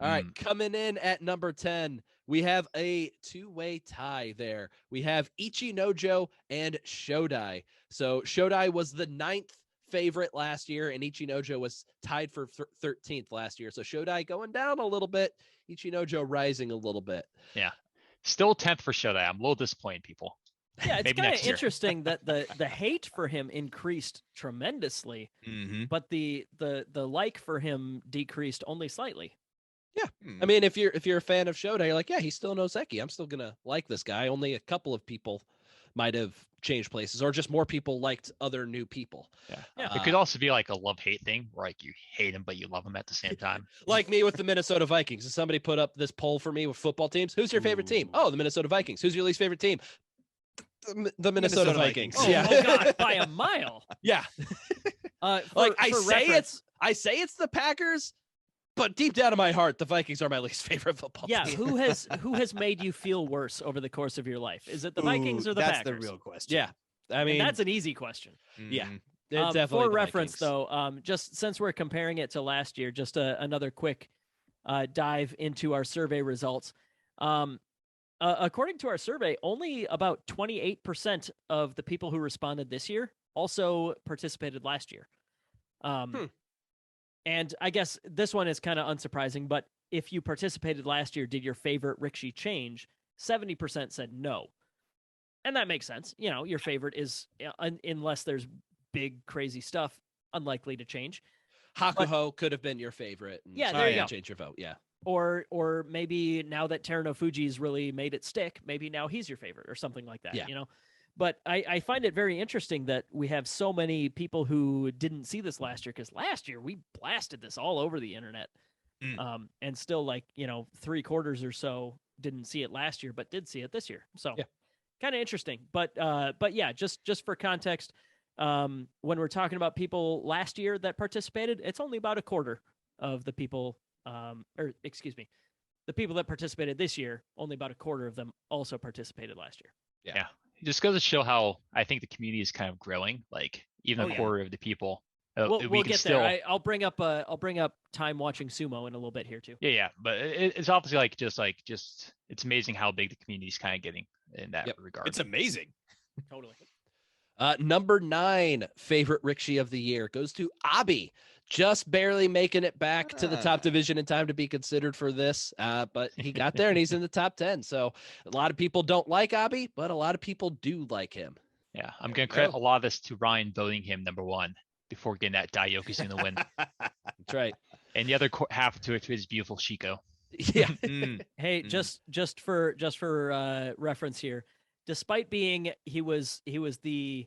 All right. Coming in at number 10, we have a two-way tie there. We have Ichinojo and Shodai. So Shodai was the 9th favorite last year, and Ichinojo was tied for 13th last year. So Shodai going down a little bit, Ichinojo rising a little bit. Yeah, still 10th for Shodai. I'm a little disappointed, people. Yeah, it's kind of interesting that the hate for him increased tremendously, but the like for him decreased only slightly. Yeah, I mean, if you're a fan of Shodai, you're like, yeah, he's still Nozeki. I'm still gonna like this guy. Only a couple of people might have changed places, or just more people liked other new people. Yeah. It could also be like a love-hate thing, where like you hate him but you love him at the same time. Like me with the Minnesota Vikings. If somebody put up this poll for me with football teams, who's your favorite team? Oh, the Minnesota Vikings. Who's your least favorite team? The Minnesota Vikings. Oh, yeah. Oh God, by a mile. Yeah. I say it's the Packers, but deep down in my heart, the Vikings are my least favorite football team. Yeah, who has made you feel worse over the course of your life? Is it the Vikings or the Packers? That's the real question. Yeah, I mean, and that's an easy question. Yeah, for reference, though, just since we're comparing it to last year, just another quick dive into our survey results. According to our survey, only about 28% of the people who responded this year also participated last year. And I guess this one is kind of unsurprising, but if you participated last year, did your favorite Rikishi change? 70% said no. And that makes sense. You know, your favorite is, unless there's big, crazy stuff, unlikely to change. Hakuho could have been your favorite. And Yeah, so there you you go. change your vote. Yeah. Or maybe now that Teruno Fuji's really made it stick, maybe now he's your favorite or something like that, Yeah. But I find it very interesting that we have so many people who didn't see this last year, because last year we blasted this all over the internet. And still, like, 3/4 or so didn't see it last year, but did see it this year. So kind of interesting. But yeah, just for context, when we're talking about people last year that participated, it's only about a quarter of the people, or excuse me, the people that participated this year, only about a quarter of them also participated last year. Yeah. It just goes to show how I think the community is kind of growing. Like even a quarter of the people. We'll get there. I'll bring up time watching sumo in a little bit here too. Yeah. But it's obviously just it's amazing how big the community is kind of getting in that regard. It's amazing. Totally. Number 9 favorite Rikishi of the year goes to Abi. Just barely making it back to the top division in time to be considered for this. But he got there and he's in the top 10. So a lot of people don't like Abi, but a lot of people do like him. Yeah. I'm going to credit a lot of this to Ryan voting him number 1 before getting that Dai Yokozuna win. That's right. And the other half to it is beautiful Shiko. Yeah. Hey, just for reference here, despite being he was the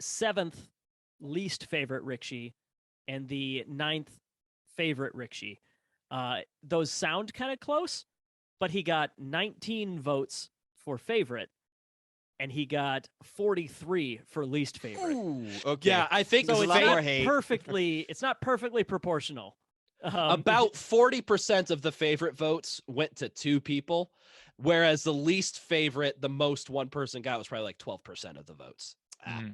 7th least favorite Rikishi and the 9th favorite Rikishi, those sound kind of close, but he got 19 votes for favorite and he got 43 for least favorite. Ooh, okay. Yeah, I think so it's not perfectly proportional. About 40% of the favorite votes went to 2 people, whereas the least favorite, the most one person got, was probably like 12% of the votes.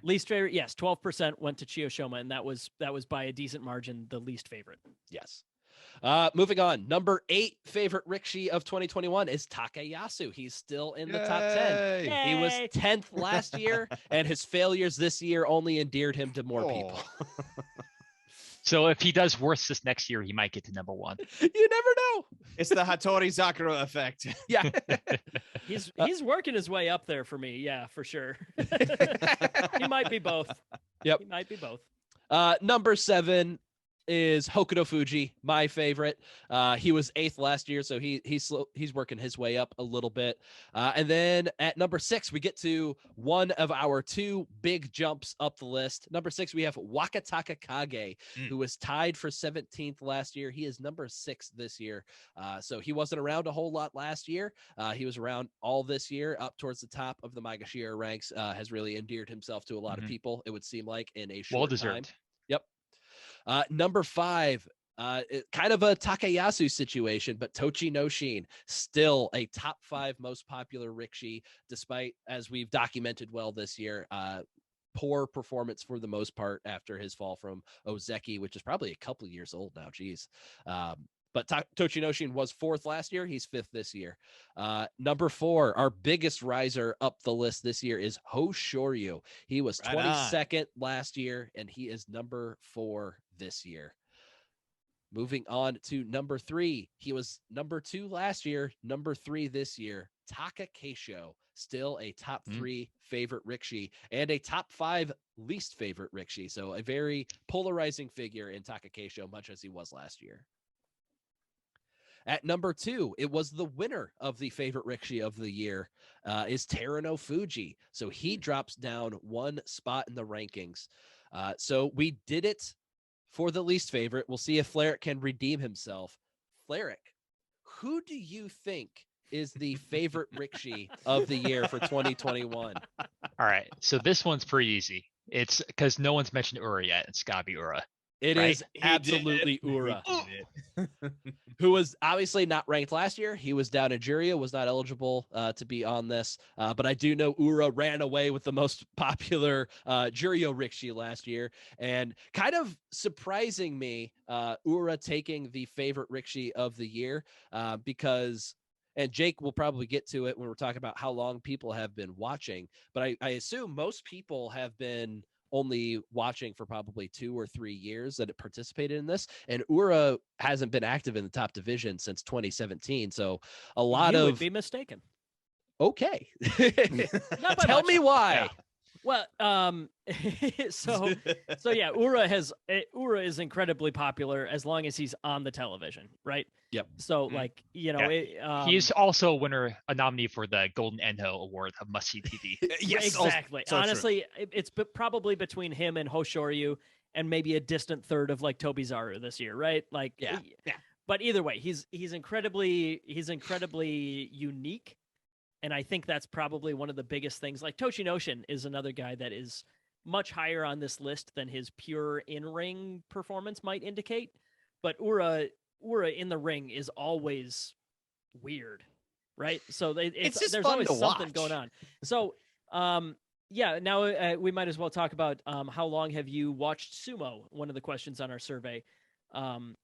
Least favorite, yes, 12% went to Chiyoshima, and that was by a decent margin the least favorite. Yes. Moving on, number 8 favorite Rikishi of 2021 is Takayasu. He's still in the top 10. Yay! He was 10th last year, and his failures this year only endeared him to more people. So if he does worse this next year, he might get to number 1. You never know. It's the Hattori Sakura effect. Yeah. He's working his way up there for me. Yeah, for sure. He might be both. Yep. He might be both. Number 7 is Hokuto Fuji, my favorite. He was 8th last year, so he's working his way up a little bit. And then at number 6, we get to one of our 2 big jumps up the list. Number 6, we have Wakataka Kage, who was tied for 17th last year. He is number 6 this year. So he wasn't around a whole lot last year. He was around all this year, up towards the top of the Maegashira ranks, has really endeared himself to a lot of people, it would seem like, in a short Well-deserved. time. Yep. Number 5, kind of a Takayasu situation, but Tochi no Shin, still a top 5 most popular Rikishi, despite, as we've documented well this year, poor performance for the most part after his fall from Ozeki, which is probably a couple years old now. Geez. But Tochi no Shin was 4th last year. He's 5th this year. Number 4, our biggest riser up the list this year is Ho Shoryu. He was 22nd last year, and he is number 4 this year. Moving on to number 3. He was number 2 last year, number 3 this year. Taka Keisho, still a top 3 favorite Rikishi and a top 5 least favorite Rikishi. So a very polarizing figure in Taka Keisho, much as he was last year. At number 2, it was the winner of the favorite Rikishi of the year, is Teruno Fuji. So he drops down 1 spot in the rankings. So we did it for the least favorite. We'll see if Fleric can redeem himself. Fleric, who do you think is the favorite Rikishi of the year for 2021? All right. So this one's pretty easy. It's because no one's mentioned Ura yet. It's gotta be Ura. It is absolutely Ura, who was obviously not ranked last year. He was down in Jurya, was not eligible to be on this. But I do know Ura ran away with the most popular Juryo Rikishi last year. And kind of surprising me, Ura taking the favorite Rikishi of the year because, and Jake will probably get to it when we're talking about how long people have been watching. But I assume most people have been only watching for probably 2 or 3 years that it participated in this. And Ura hasn't been active in the top division since 2017. So a lot you of would be mistaken. Okay. Not by Tell much. me why. Well, so yeah, Ura is incredibly popular as long as he's on the television, right? Yep. So like, Yeah. He's also a nominee for the Golden Enho Award of Must See TV. Yes, exactly. so Honestly, it's probably between him and Hoshoryu and maybe a distant third of like Tobizaru this year, right? Like, yeah. But either way, he's incredibly unique. And I think that's probably one of the biggest things. Like Toshinoshin is another guy that is much higher on this list than his pure in-ring performance might indicate. But Ura in the ring is always weird, right? So It's just there's fun always to something watch. going on. So, yeah, now we might as well talk about how long have you watched sumo? One of the questions on our survey. And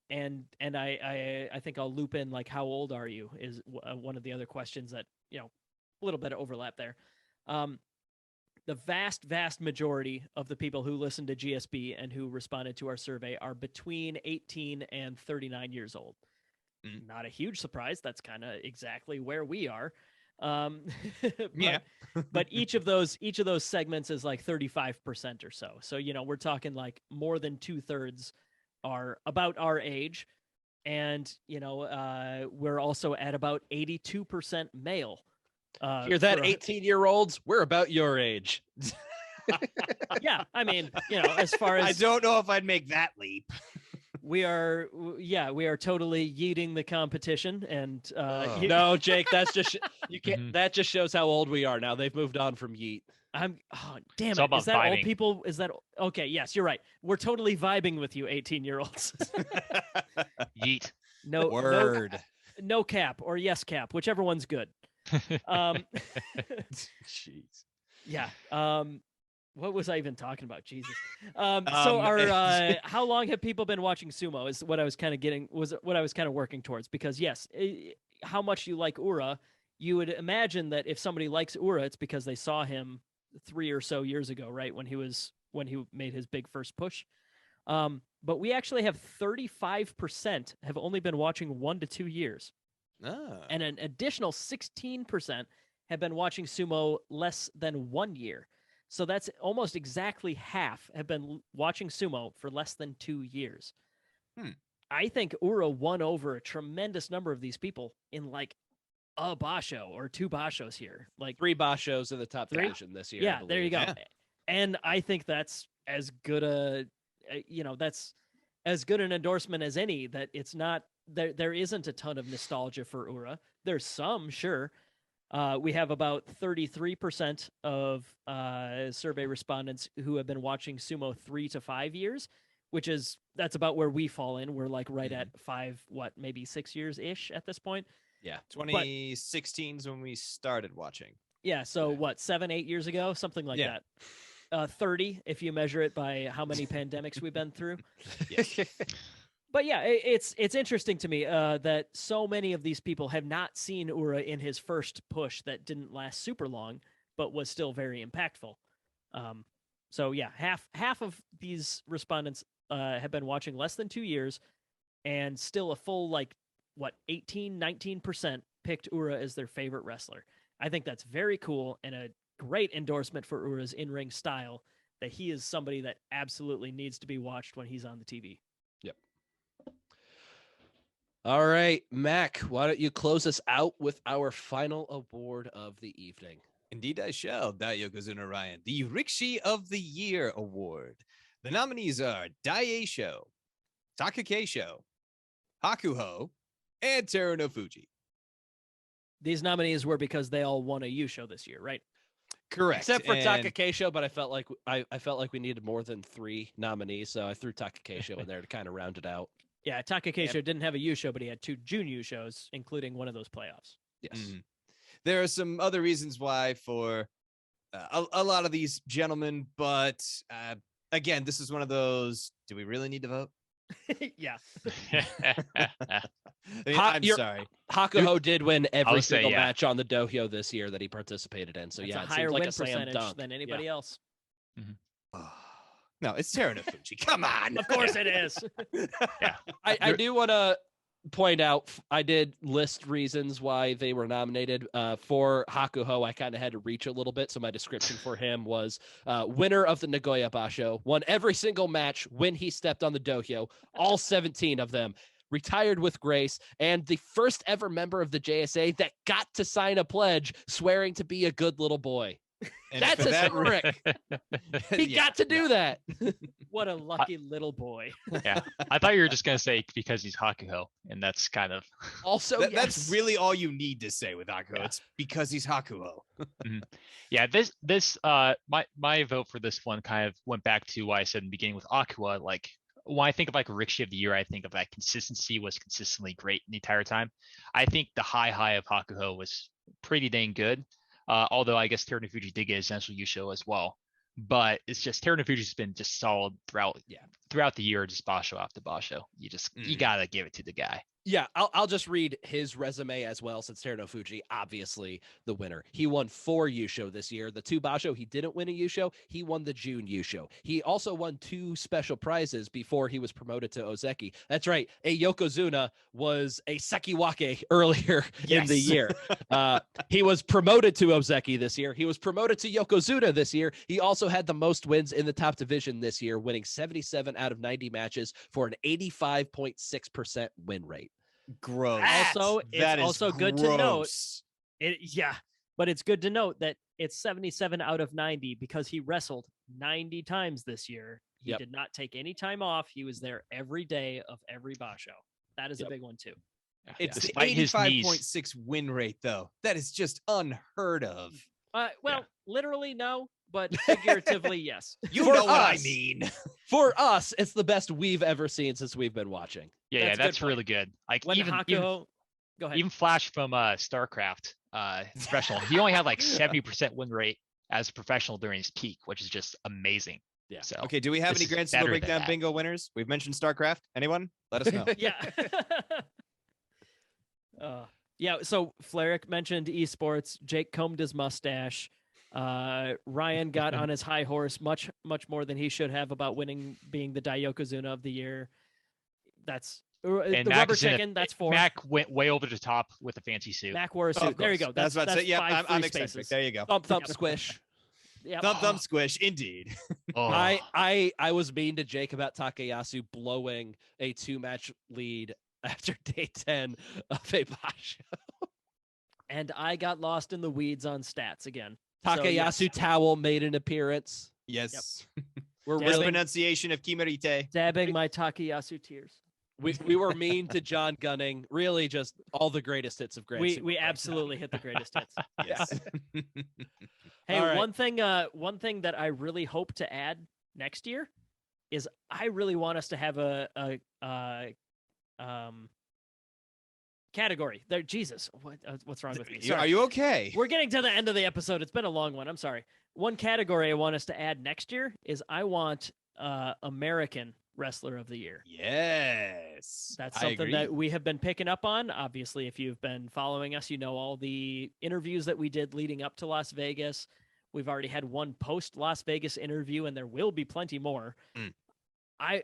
I think I'll loop in like how old are you is one of the other questions that, a little bit of overlap there. The vast majority of the people who listened to GSB and who responded to our survey are between 18 and 39 years old. Not a huge surprise. That's kind of exactly where we are. But each of those segments is like 35% or so. So, we're talking like more than 2/3 are about our age. And, we're also at about 82% male. Hear that, 18-year-olds? We're about your age. Yeah, I mean, as far as I don't know if I'd make that leap. we are totally yeeting the competition, and no, Jake, that's just you can't. That just shows how old we are now. They've moved on from yeet. Damn it's it! Is that vibing. old people? Is that okay? Yes, you're right. We're totally vibing with you, 18-year-olds. Yeet. No word. No cap or yes cap, whichever one's good. Jeez. Yeah. What was I even talking about? Jesus. So our how long have people been watching sumo is what I was kind of working towards, because yes, how much you like Ura, you would imagine that if somebody likes Ura, it's because they saw him 3 or so years ago, right? When he made his big first push. But we actually have 35% have only been watching 1 to 2 years. And an additional 16% have been watching sumo less than 1 year. So that's almost exactly half have been watching sumo for less than 2 years. I think Ura won over a tremendous number of these people in like a Basho or 2 Bashos here. Like 3 Bashos in the top division this year. Yeah, there you go. Yeah. And I think that's as good that's as good an endorsement as any, that it's not there isn't a ton of nostalgia for Ura. There's some, sure. We have about 33% of survey respondents who have been watching sumo 3 to 5 years, that's about where we fall in. We're like right at 5, maybe 6 years ish at this point. Yeah. 2016 is when we started watching. Yeah. So 7-8 years ago, something like that. 30 if you measure it by how many pandemics we've been through. But yeah, it's interesting to me that so many of these people have not seen Ura in his first push that didn't last super long, but was still very impactful. So yeah, half of these respondents have been watching less than 2 years, and still a full 18-19% picked Ura as their favorite wrestler. I think that's very cool and a great endorsement for Ura's in-ring style, that he is somebody that absolutely needs to be watched when he's on the TV. Yep. All right, Mac, why don't you close us out with our final award of the evening? Indeed, I shall. Yokozuna Ryan, the Rikishi of the Year Award. The nominees are Daisho, Takakeisho, Hakuho, and Teruno Fuji. These nominees were because they all won a U show this year, right? Correct. Except for Takakeisho, but I felt like we needed more than 3 nominees, so I threw Takakeisho in there to kind of round it out. Yeah, Takakeisho didn't have a U show, but he had 2 Jun U shows, including one of those playoffs. Yes. Mm-hmm. There are some other reasons why for a lot of these gentlemen, but again, this is one of those, do we really need to vote? Yeah. I'm sorry. Hakuho did win every say, single yeah. match on the dohyo this year that he participated in. So That's yeah, a it higher seems like win a slam percentage dunk than anybody else. No, it's Teruno Fuji. Come on. Of course it is. I do want to point out, I did list reasons why they were nominated. For Hakuho, I kind of had to reach a little bit, so my description for him was winner of the Nagoya Basho, won every single match when he stepped on the dohyo, all 17 of them, retired with grace, and the first ever member of the JSA that got to sign a pledge swearing to be a good little boy. And That's for that historic. He got to do that. What a lucky little boy. Yeah, I thought you were just gonna say because he's Hakuho, and that's kind of Also, that's really all you need to say with Hakuho. Yeah. It's because he's Hakuho. yeah. My vote for this one kind of went back to what I said in the beginning with Aqua. Like when I think of like Rikishi of the year, I think of that consistency was consistently great the entire time. I think the high of Hakuho was pretty dang good. Although I guess Terunofuji did get his essential Yusho as well. But it's just Terunofuji's been just solid throughout the year, just Basho after Basho. You gotta give it to the guy. Yeah, I'll just read his resume as well, since Terunofuji, obviously the winner. He won 4 Yusho this year. The 2 Basho, he didn't win a Yusho. He won the June Yusho. He also won 2 special prizes before he was promoted to Ozeki. That's right. A Yokozuna was a Sekiwake earlier in the year. He was promoted to Ozeki this year. He was promoted to Yokozuna this year. He also had the most wins in the top division this year, winning 77 out of 90 matches for an 85.6% win rate. Gross. Also, it's also good to note. But it's good to note that it's 77 out of 90 because he wrestled 90 times this year. He did not take any time off. He was there every day of every Basho. That is a big one too. It's the 85.6 win rate, though. That is just unheard of. Literally no, but figuratively yes. You know what I mean. For us, it's the best we've ever seen since we've been watching. That's really good. Like when even Hakuho, go ahead. Even Flash from StarCraft professional, he only had like 70% win rate as a professional during his peak, which is just amazing. Yeah. So okay, do we have any Grand Sumo Breakdown bingo winners? We've mentioned StarCraft. Anyone? Let us know. So Fleric mentioned esports. Jake combed his mustache. Ryan got on his high horse much more than he should have about being the Daiokozuna of the year. That's the rubber chicken. That's 4. Mac went way over the top with a fancy suit. Mac wore a suit. There you go. That's about to say. Yeah, I'm eccentric. There you go. Thump squish. Yep. Thump squish. Indeed. I was mean to Jake about Takayasu blowing a 2-match lead after day 10 of a Basho. And I got lost in the weeds on stats again. Takayasu Towel made an appearance. Yes. We're pronunciation of Kimarite. Dabbing my Takayasu tears. We were mean to John Gunning. Really, just all the greatest hits of Grand Sumo. We absolutely hit the greatest hits. Yes. Hey, right. One thing that I really hope to add next year is I really want us to have a category there. Jesus, what's wrong with me? Sorry. Are you okay? We're getting to the end of the episode. It's been a long one. I'm sorry. One category I want us to add next year is I want American Wrestler of the Year. Yes. That's something that we have been picking up on. Obviously, if you've been following us, you know all the interviews that we did leading up to Las Vegas. We've already had one post Las Vegas interview, and there will be plenty more. I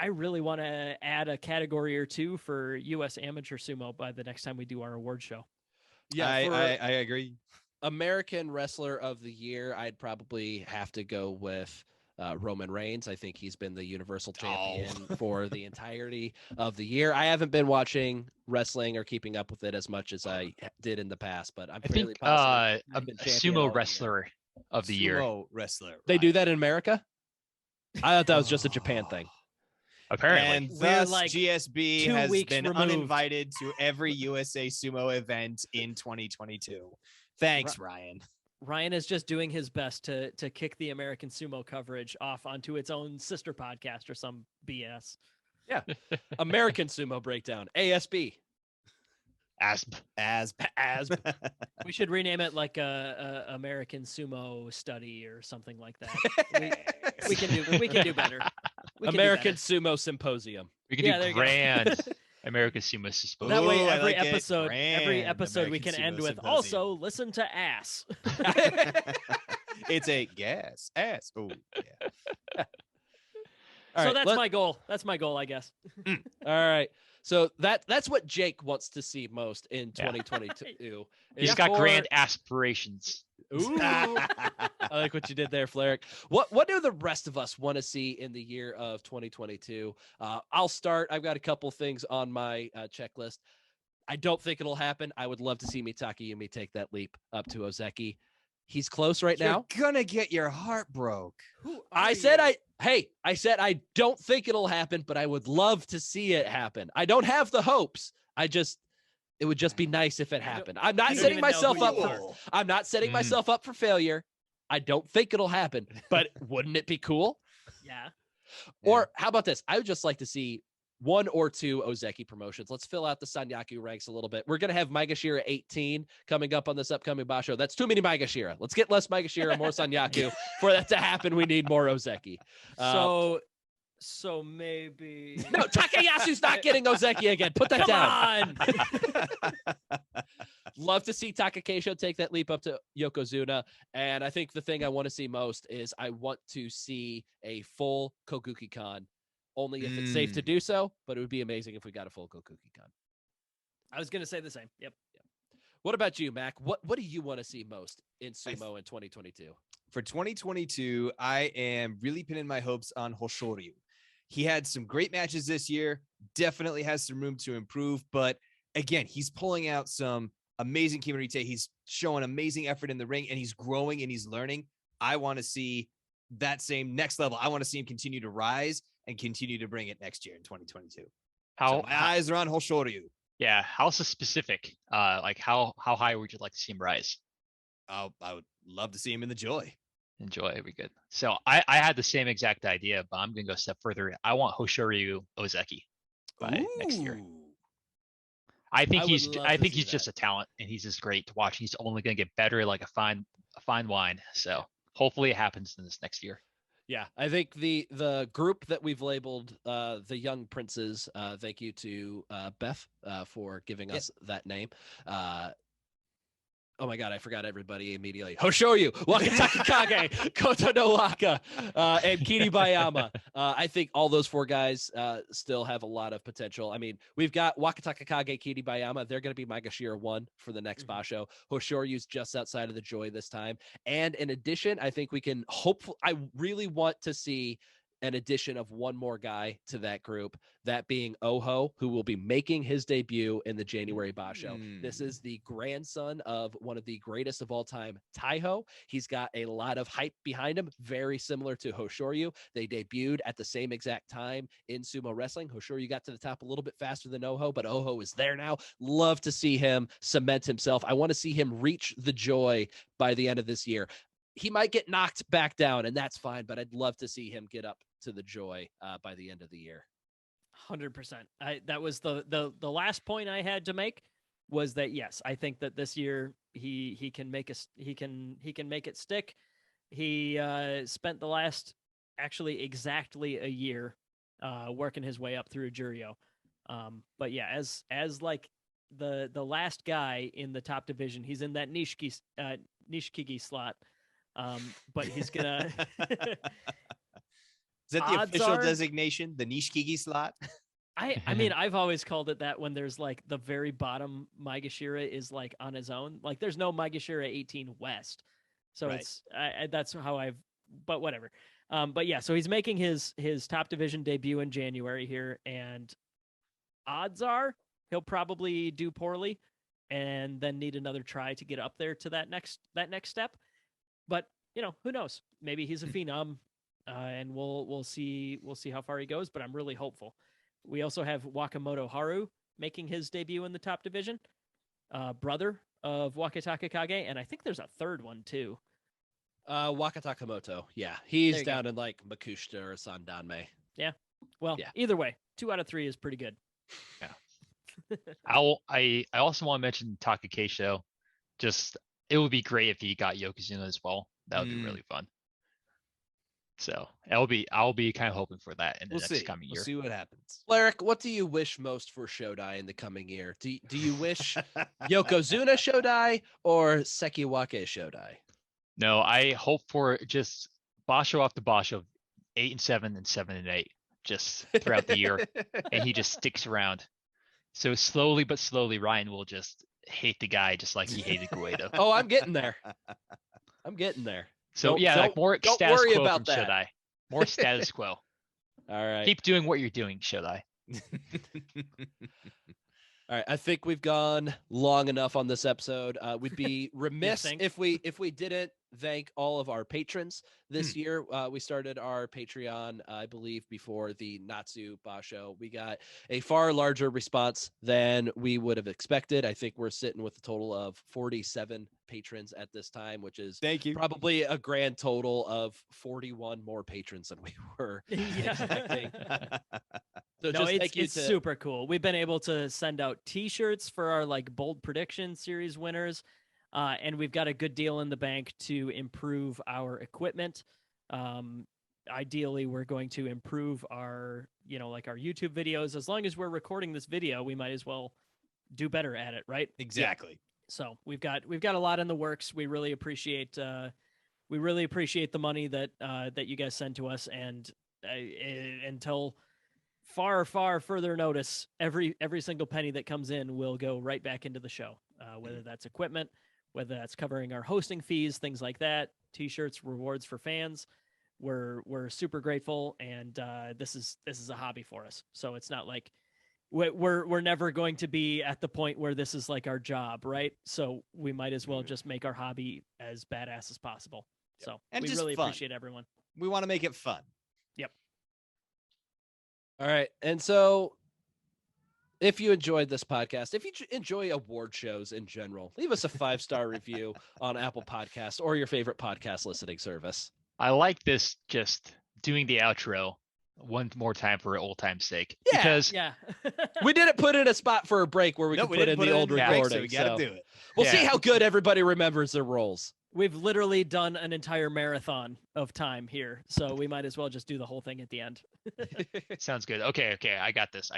really want to add a category or two for U.S. Amateur Sumo by the next time we do our award show. Yeah, I agree. American Wrestler of the Year, I'd probably have to go with Roman Reigns. I think he's been the Universal Champion for the entirety of the year. I haven't been watching wrestling or keeping up with it as much as I did in the past, but I'm fairly positive a Sumo Wrestler of the Year. Sumo Wrestler. They do that in America? I thought that was just a Japan thing. Apparently. And thus, like GSB has been uninvited to every USA Sumo event in 2022. Thanks, Ryan. Ryan is just doing his best to kick the American Sumo coverage off onto its own sister podcast or some BS. Yeah. American Sumo Breakdown, ASB. ASB. We should rename it like a American Sumo Study or something like that. We can do better. American Sumo Symposium. We can do grand American Sumo Symposium. That way, every like episode American we can Sumo end with Symposium. also listen to ass. It's a gas ass. Oh yeah. So that's my goal. That's my goal, I guess. All right. So that's what Jake wants to see most in 2022. He's got grand aspirations. Ooh, I like what you did there, Fleric. What do the rest of us want to see in the year of 2022? I'll start. I've got a couple things on my checklist. I don't think it'll happen. I would love to see Mitake Yumi take that leap up to Ozeki. He's close right now. You're gonna get your heart broke. I said I don't think it'll happen, but I would love to see it happen. I don't have the hopes. It would just be nice if it happened. I'm not setting myself up for failure. I don't think it'll happen, but wouldn't it be cool? Yeah. Or how about this? I would just like to see 1 or 2 Ozeki promotions. Let's fill out the Sanyaku ranks a little bit. We're going to have Maegashira 18 coming up on this upcoming Basho. That's too many Maegashira. Let's get less Maegashira, more Sanyaku. For that to happen, we need more Ozeki. So maybe no, Takayasu's not getting Ozeki again. Put that down. Love to see Takakeisho take that leap up to Yokozuna. And I think the thing I want to see most is I want to see a full Kokuki-kan. Only if it's safe to do so, but it would be amazing if we got a full Kokuki-kan. I was going to say the same. Yep. What about you, Mac? What do you want to see most in Sumo in 2022? For 2022, I am really pinning my hopes on Hoshoryu. He had some great matches this year, definitely has some room to improve, but again, he's pulling out some amazing Kimarite. He's showing amazing effort in the ring, and he's growing and he's learning. I want to see that same next level. I want to see him continue to rise and continue to bring it next year in 2022. My eyes are on Hoshoryu. Yeah, how's the specific? Like how high would you like to see him rise? I would love to see him in the Joy. Enjoy, it'd be good. So I had the same exact idea, but I'm gonna go a step further. I want Hoshoryu Ozeki by next year. I think he's just a talent, and he's just great to watch. He's only gonna get better, like a fine wine. So hopefully it happens in this next year. Yeah, I think the group that we've labeled the Young Princes, thank you to Beth for giving us that name. Oh my God, I forgot everybody immediately. Hoshoryu, Wakataka Kage, Koto no Waka, and Kiribayama. I think all those 4 guys still have a lot of potential. I mean, we've got Wakataka Kage, Kiribayama. They're going to be Maegashira 1 for the next Basho. Hoshoryu's just outside of the Joy this time. And in addition, I think we can I really want to see an addition of 1 more guy to that group, that being Oho, who will be making his debut in the January Basho. This is the grandson of one of the greatest of all time, Taiho. He's got a lot of hype behind him, very similar to Hoshoryu. They debuted at the same exact time in sumo wrestling. Hoshoryu got to the top a little bit faster than Oho, but Oho is there now. Love to see him cement himself. I want to see him reach the Joy by the end of this year. He might get knocked back down, and that's fine, but I'd love to see him get up to the Joy by the end of the year. 100%. That was the last point I had to make, was that yes, I think that this year he can make it stick. He spent the last exactly a year working his way up through Juryo. But yeah, as like the last guy in the top division, he's in that Nishikigi slot. But he's gonna. Is that the official designation, the Nishikigi slot? I mean, I've always called it that when there's like the very bottom Maegashira is like on his own. Like there's no Maegashira 18 West. So right. That's how but whatever. But yeah, so he's making his top division debut in January here, and odds are he'll probably do poorly and then need another try to get up there to that next step. But who knows? Maybe he's a phenom. And we'll see how far he goes, but I'm really hopeful. We also have Wakamoto Haru making his debut in the top division, brother of Wakataka Kage, and I think there's a third one too. Wakatakamoto, yeah, he's down in like Makushita or Sandanme. Yeah, well, either way, 2 out of 3 is pretty good. Yeah. I also want to mention Takakeisho. Just it would be great if he got Yokozuna as well. That would be really fun. So I'll be kind of hoping for that in the next coming year. We'll see what happens. Larrick, what do you wish most for Shodai in the coming year? Do you wish Yokozuna Shodai or Sekiwake Shodai? No, I hope for just Basho after Basho, 8 and 7 and 7 and 8, just throughout the year, and he just sticks around. So slowly but slowly, Ryan will just hate the guy just like he hated Guaido. Oh, I'm getting there. I'm getting there. So yeah, like more don't status worry quo about from that. Shodai. More status quo. All right. Keep doing what you're doing, Shodai. All right, I think we've gone long enough on this episode. We'd be remiss if we didn't thank all of our patrons this year. We started our Patreon, I believe, before the Natsu Basho. We got a far larger response than we would have expected. I think we're sitting with a total of 47 patrons at this time, which is probably a grand total of 41 more patrons than we were expecting. So no, it's super cool. We've been able to send out T-shirts for our like bold prediction series winners, and we've got a good deal in the bank to improve our equipment. Ideally, we're going to improve our, like our YouTube videos. As long as we're recording this video, we might as well do better at it, right? Exactly. Yeah. So we've got a lot in the works. We really appreciate the money that you guys send to us, and until far further notice, every single penny that comes in will go right back into the show, whether that's equipment, whether that's covering our hosting fees, things like that, T-shirts, rewards for fans. We're super grateful, and this is a hobby for us. So it's not like we're never going to be at the point where this is like our job, right? So we might as well just make our hobby as badass as possible. So and we just really fun. appreciate everyone. We want to make it fun. Yep. All right. And so if you enjoyed this podcast, if you enjoy award shows in general, leave us a 5-star review on Apple Podcasts or your favorite podcast listening service. I like this, just doing the outro one more time for old time's sake. Yeah, because we didn't put in a spot for a break where we could put in the old recording. So we got to do it. We'll see how good everybody remembers their roles. We've literally done an entire marathon of time here, so we might as well just do the whole thing at the end. Sounds good. Okay. I got this.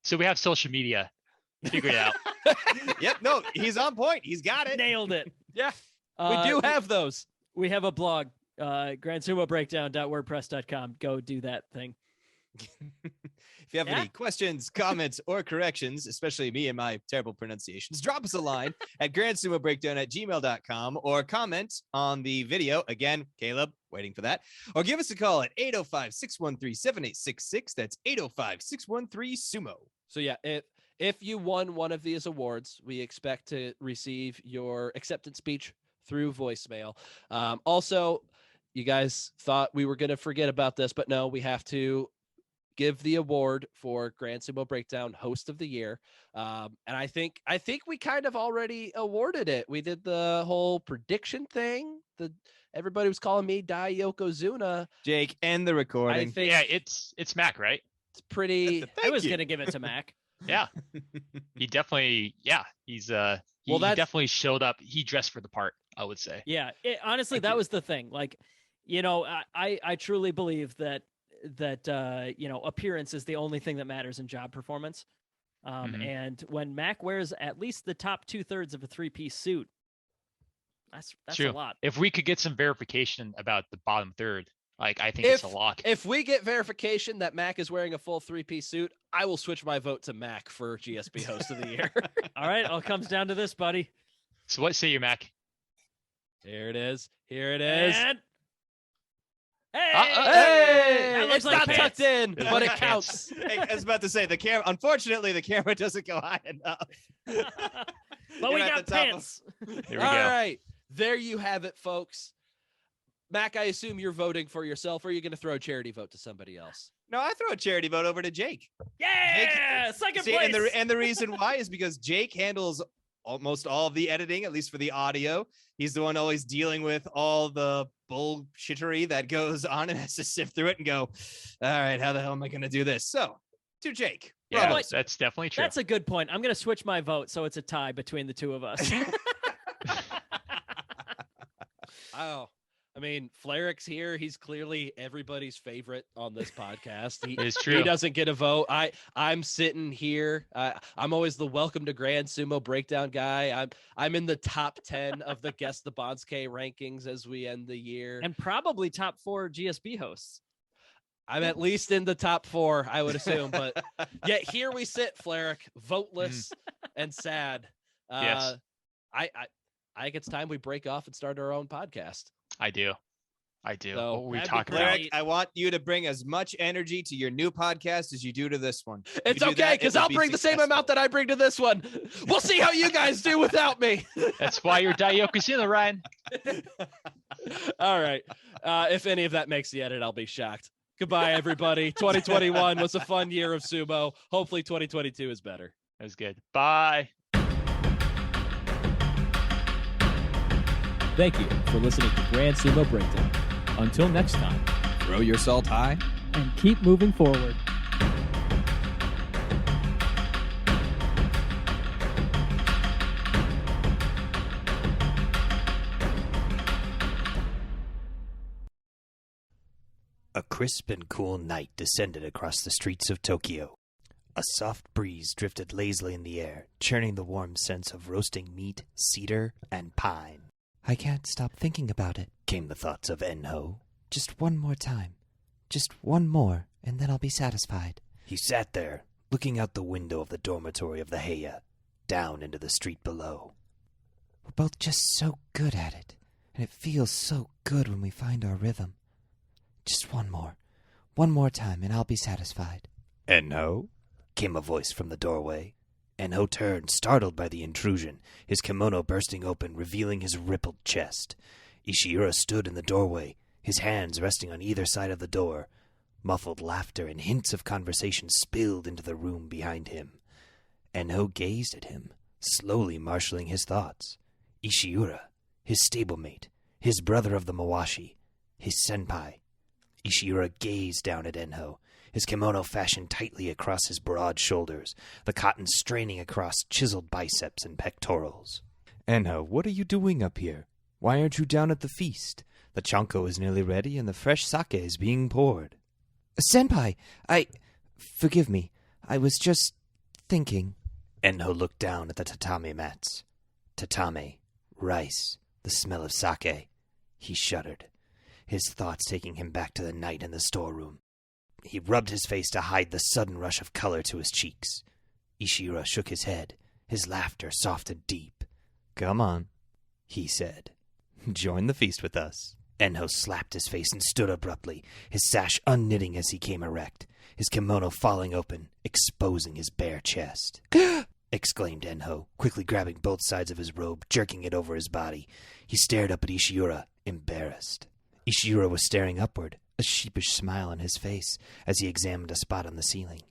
So we have social media. Figure it out. Yep. No, he's on point. He's got it. Nailed it. Yeah. We do have those. We have a blog, GrandSumoBreakdown.wordpress.com. Go do that thing. If you have any questions, comments, or corrections, especially me and my terrible pronunciations, drop us a line at grandsumobreakdown@gmail.com or comment on the video. Again, Caleb, waiting for that. Or give us a call at 805-613-7866. That's 805-613-SUMO. So yeah, if you won one of these awards, we expect to receive your acceptance speech through voicemail. Also, you guys thought we were going to forget about this, but no, we have to give the award for Grand Sumo Breakdown Host of the Year. And I think we kind of already awarded it. We did the whole prediction thing. Everybody was calling me Dai Yokozuna. Jake, end the recording. It's Mac, right? It's pretty. I was going to give it to Mac. Yeah. He definitely, he's he definitely showed up. He dressed for the part, I would say. Yeah. Honestly, that was the thing. Like, I truly believe that appearance is the only thing that matters in job performance. And when Mac wears at least the top 2/3 of a 3-piece suit, that's True. a lot. If we could get some verification about the bottom third, like I think it's a lock. If we get verification that Mac is wearing a full 3-piece suit, I will switch my vote to Mac for GSB Host of the Year. All right, all comes down to this, buddy. So what say you, Mac? Here it is. And... Hey! That looks It's like not pants. tucked in, but it counts. Hey, I was about to say unfortunately, the camera doesn't go high enough. But we got pants. Here we go. All right. There you have it, folks. Mac, I assume you're voting for yourself, or are you going to throw a charity vote to somebody else? No, I throw a charity vote over to Jake. Yeah, second place. And the reason why is because Jake handles almost all of the editing, at least for the audio. He's the one always dealing with all the bullshittery that goes on and has to sift through it and go, all right, how the hell am I going to do this? So, to Jake. Yeah, Bravo. that's definitely true. That's a good point. I'm going to switch my vote so it's a tie between the two of us. Oh, I mean, Flarrick's here. He's clearly everybody's favorite on this podcast. It's true. He doesn't get a vote. I'm sitting here. I'm always the welcome to Grand Sumo Breakdown guy. I'm in the top 10 of the Guess the Bonske rankings as we end the year. And probably top 4 GSB hosts. I'm at least in the top 4, I would assume. But yet here we sit, Fleric, voteless and sad. Yes. I think it's time we break off and start our own podcast. I do. So, What were we that'd be talking great. about? Eric, I want you to bring as much energy to your new podcast as you do to this one. If It's you do okay, that, it because will I'll be bring the same successful. amount that I bring to this one. We'll see how you guys do without me. That's why you're Yokozuna, Ryan. All right. If any of that makes the edit, I'll be shocked. Goodbye, everybody. 2021 was a fun year of sumo. Hopefully 2022 is better. That was good. Bye. Thank you for listening to Grand Sumo Breakdown. Until next time, Throw your salt high. And keep moving forward. A crisp and cool night descended across the streets of Tokyo. A soft breeze drifted lazily in the air, churning the warm scents of roasting meat, cedar, and pine. I can't stop thinking about it, came the thoughts of Enho. Just one more time. Just one more, and then I'll be satisfied. He sat there, looking out the window of the dormitory of the Heya, down into the street below. We're both just so good at it, and it feels so good when we find our rhythm. Just one more time, and I'll be satisfied. Enho? Came a voice from the doorway. Enho turned, startled by the intrusion, his kimono bursting open, revealing his rippled chest. Ishiura stood in the doorway, his hands resting on either side of the door. Muffled laughter and hints of conversation spilled into the room behind him. Enho gazed at him, slowly marshaling his thoughts. Ishiura, his stablemate, his brother of the Mawashi, his senpai. Ishiura gazed down at Enho, his kimono fashioned tightly across his broad shoulders, the cotton straining across chiseled biceps and pectorals. Enho, what are you doing up here? Why aren't you down at the feast? The chanko is nearly ready and the fresh sake is being poured. Senpai, forgive me. I was just thinking. Enho looked down at the tatame mats. Tatame, rice, the smell of sake. He shuddered, his thoughts taking him back to the night in the storeroom. He rubbed his face to hide the sudden rush of color to his cheeks. Ishiura shook his head, his laughter soft and deep. Come on, he said. Join the feast with us. Enho slapped his face and stood abruptly, his sash unknitting as he came erect, his kimono falling open, exposing his bare chest. Exclaimed Enho, quickly grabbing both sides of his robe, jerking it over his body. He stared up at Ishiura, embarrassed. Ishiura was staring upward, a sheepish smile on his face, as he examined a spot on the ceiling.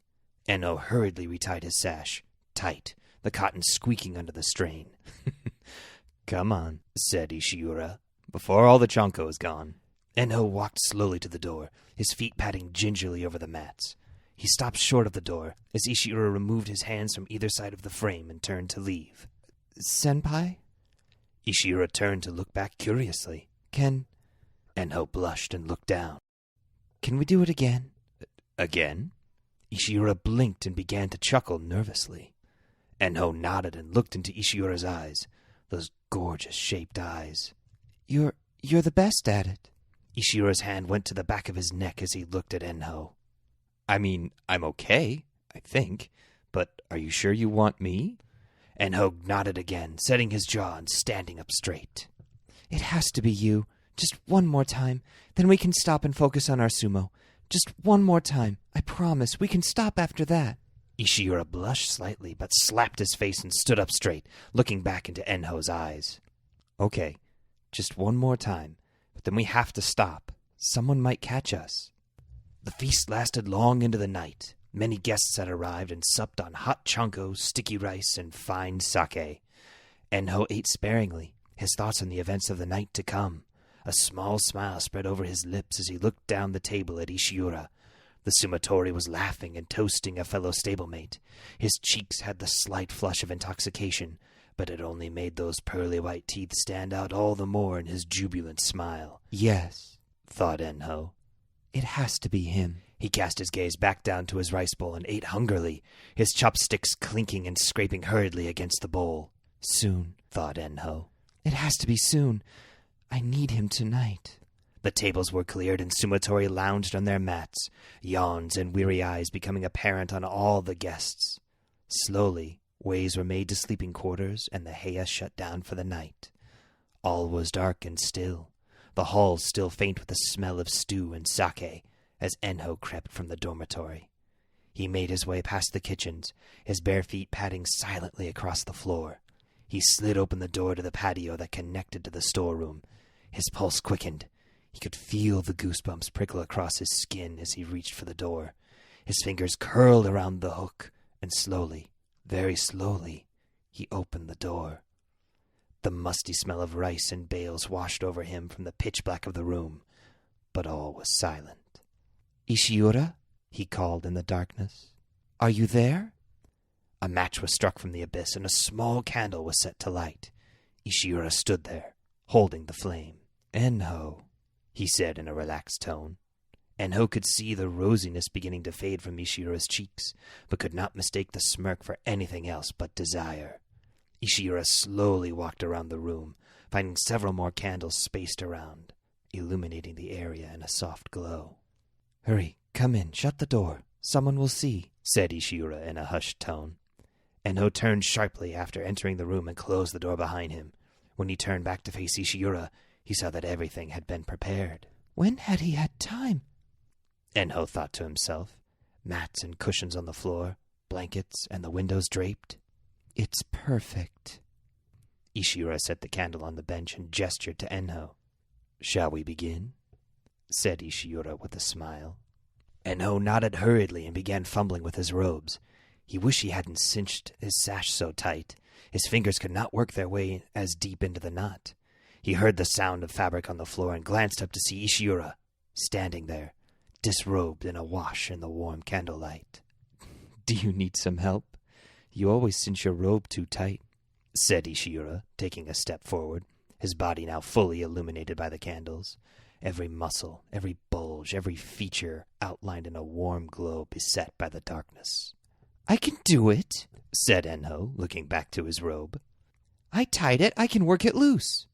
Enho hurriedly retied his sash, tight, the cotton squeaking under the strain. Come on, said Ishiura, before all the chanko is gone. Enho walked slowly to the door, his feet patting gingerly over the mats. He stopped short of the door, as Ishiura removed his hands from either side of the frame and turned to leave. Senpai? Ishiura turned to look back curiously. Enho blushed and looked down. Can we do it again? Again? Ishiura blinked and began to chuckle nervously. Enho nodded and looked into Ishiura's eyes, those gorgeous shaped eyes. You're the best at it. Ishiura's hand went to the back of his neck as he looked at Enho. I mean, I'm okay, I think, but are you sure you want me? Enho nodded again, setting his jaw and standing up straight. It has to be you. Just one more time, then we can stop and focus on our sumo. Just one more time. I promise, we can stop after that. Ishiura blushed slightly, but slapped his face and stood up straight, looking back into Enho's eyes. Okay, just one more time, but then we have to stop. Someone might catch us. The feast lasted long into the night. Many guests had arrived and supped on hot chanko, sticky rice, and fine sake. Enho ate sparingly, his thoughts on the events of the night to come. A small smile spread over his lips as he looked down the table at Ishiura. The sumotori was laughing and toasting a fellow stablemate. His cheeks had the slight flush of intoxication, but it only made those pearly white teeth stand out all the more in his jubilant smile. Yes, thought Enho. It has to be him. He cast his gaze back down to his rice bowl and ate hungrily, his chopsticks clinking and scraping hurriedly against the bowl. Soon, thought Enho. It has to be soon. I need him tonight. The The tables were cleared and Sumotori lounged on their mats, yawns and weary eyes becoming apparent on all the guests. Slowly, ways were made to sleeping quarters, and the Heya shut down for the night. All was dark and still, the halls still faint with the smell of stew and sake, as Enho crept from the dormitory. He made his way past the kitchens, his bare feet padding silently across the floor. He slid open the door to the patio that connected to the storeroom. His pulse quickened. He could feel the goosebumps prickle across his skin as he reached for the door. His fingers curled around the hook, and slowly, very slowly, he opened the door. The musty smell of rice and bales washed over him from the pitch black of the room, but all was silent. "Ishiura?" he called in the darkness. "Are you there?" A match was struck from the abyss, and a small candle was set to light. Ishiura stood there, holding the flame. "Enho," he said in a relaxed tone. Enho could see the rosiness beginning to fade from Ishiura's cheeks, but could not mistake the smirk for anything else but desire. Ishiura slowly walked around the room, finding several more candles spaced around, illuminating the area in a soft glow. "Hurry, come in, shut the door. Someone will see," said Ishiura in a hushed tone. Enho turned sharply after entering the room and closed the door behind him. When he turned back to face Ishiura, he saw that everything had been prepared. When had he had time? Enho thought to himself. Mats and cushions on the floor, blankets and the windows draped. It's perfect. Ishiura set the candle on the bench and gestured to Enho. "Shall we begin?" said Ishiura with a smile. Enho nodded hurriedly and began fumbling with his robes. He wished he hadn't cinched his sash so tight. His fingers could not work their way as deep into the knot. He heard the sound of fabric on the floor and glanced up to see Ishiura, standing there, disrobed in a wash in the warm candlelight. "Do you need some help? You always cinch your robe too tight," said Ishiura, taking a step forward, his body now fully illuminated by the candles. Every muscle, every bulge, every feature outlined in a warm glow beset by the darkness. "I can do it," said Enho, looking back to his robe. "I tied it. I can work it loose."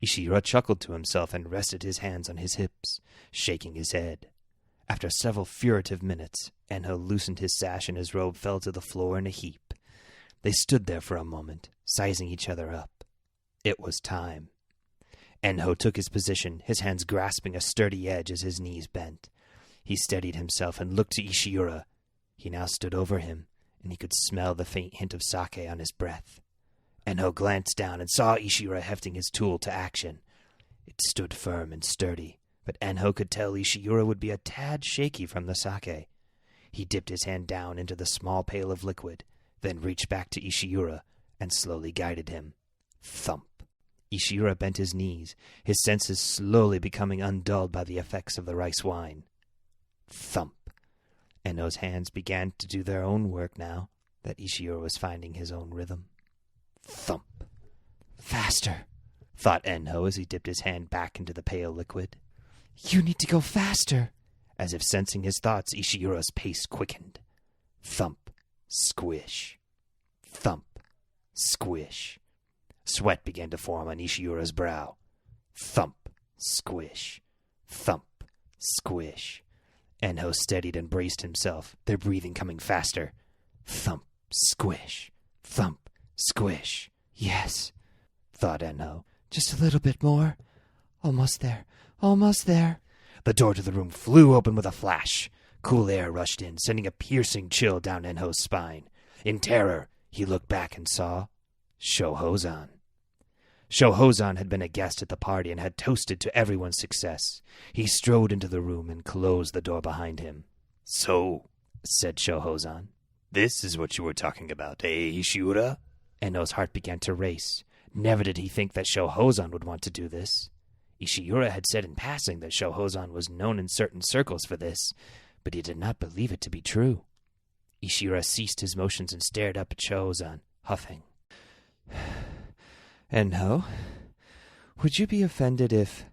Ishiura chuckled to himself and rested his hands on his hips, shaking his head. After several furtive minutes, Enho loosened his sash and his robe fell to the floor in a heap. They stood there for a moment, sizing each other up. It was time. Enho took his position, his hands grasping a sturdy edge as his knees bent. He steadied himself and looked to Ishiura. He now stood over him, and he could smell the faint hint of sake on his breath. Enho glanced down and saw Ishiura hefting his tool to action. It stood firm and sturdy, but Enho could tell Ishiura would be a tad shaky from the sake. He dipped his hand down into the small pail of liquid, then reached back to Ishiura and slowly guided him. Thump. Ishiura bent his knees, his senses slowly becoming undulled by the effects of the rice wine. Thump. Enho's hands began to do their own work now that Ishiura was finding his own rhythm. Thump. Faster, thought Enho as he dipped his hand back into the pale liquid. You need to go faster. As if sensing his thoughts, Ishiura's pace quickened. Thump. Squish. Thump. Squish. Sweat began to form on Ishiura's brow. Thump. Squish. Thump. Squish. Enho steadied and braced himself, their breathing coming faster. Thump. Squish. Thump. Squish. Yes, thought Enho. Just a little bit more. Almost there. Almost there. The door to the room flew open with a flash. Cool air rushed in, sending a piercing chill down Enho's spine. In terror, he looked back and saw Shohozan. Shohozan had been a guest at the party and had toasted to everyone's success. He strode into the room and closed the door behind him. So, said Shohozan, this is what you were talking about, eh, Ishiura? Enho's heart began to race. Never did he think that Shohozan would want to do this. Ishiura had said in passing that Shohozan was known in certain circles for this, but he did not believe it to be true. Ishiura ceased his motions and stared up at Shohozan, huffing. Enho, would you be offended if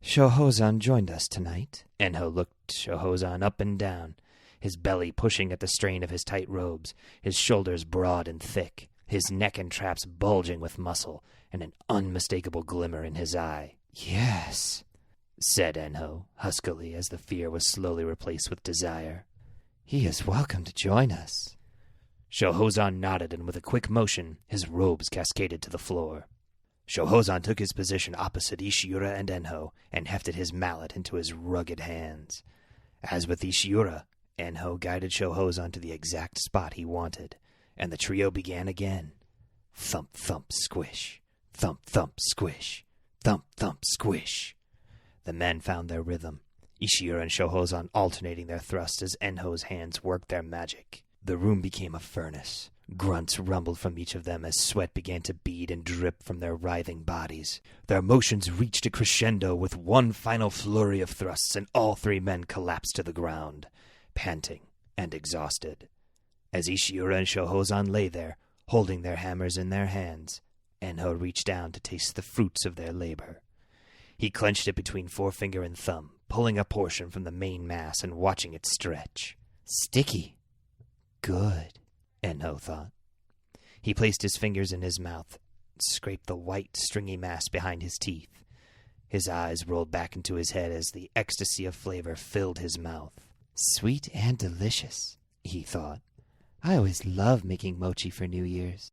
Shohozan joined us tonight? Enho looked Shohozan up and down, his belly pushing at the strain of his tight robes, his shoulders broad and thick, his neck and traps bulging with muscle, and an unmistakable glimmer in his eye. Yes, said Enho, huskily, as the fear was slowly replaced with desire. "He is welcome to join us." Shohozan nodded, and with a quick motion, his robes cascaded to the floor. Shohozan took his position opposite Ishiura and Enho, and hefted his mallet into his rugged hands. As with Ishiura, Enho guided Shohozan to the exact spot he wanted, and the trio began again. Thump, thump, squish. Thump, thump, squish. Thump, thump, squish. The men found their rhythm, Ishiura and Shohozan alternating their thrusts as Enho's hands worked their magic. The room became a furnace. Grunts rumbled from each of them as sweat began to bead and drip from their writhing bodies. Their motions reached a crescendo with one final flurry of thrusts, and all three men collapsed to the ground, panting and exhausted. As Ishiura and Shohozan lay there, holding their hammers in their hands, Enho reached down to taste the fruits of their labor. He clenched it between forefinger and thumb, pulling a portion from the main mass and watching it stretch. Sticky. Good, Enho thought. He placed his fingers in his mouth, scraped the white, stringy mass behind his teeth. His eyes rolled back into his head as the ecstasy of flavor filled his mouth. Sweet and delicious, he thought. I always loved making mochi for New Year's.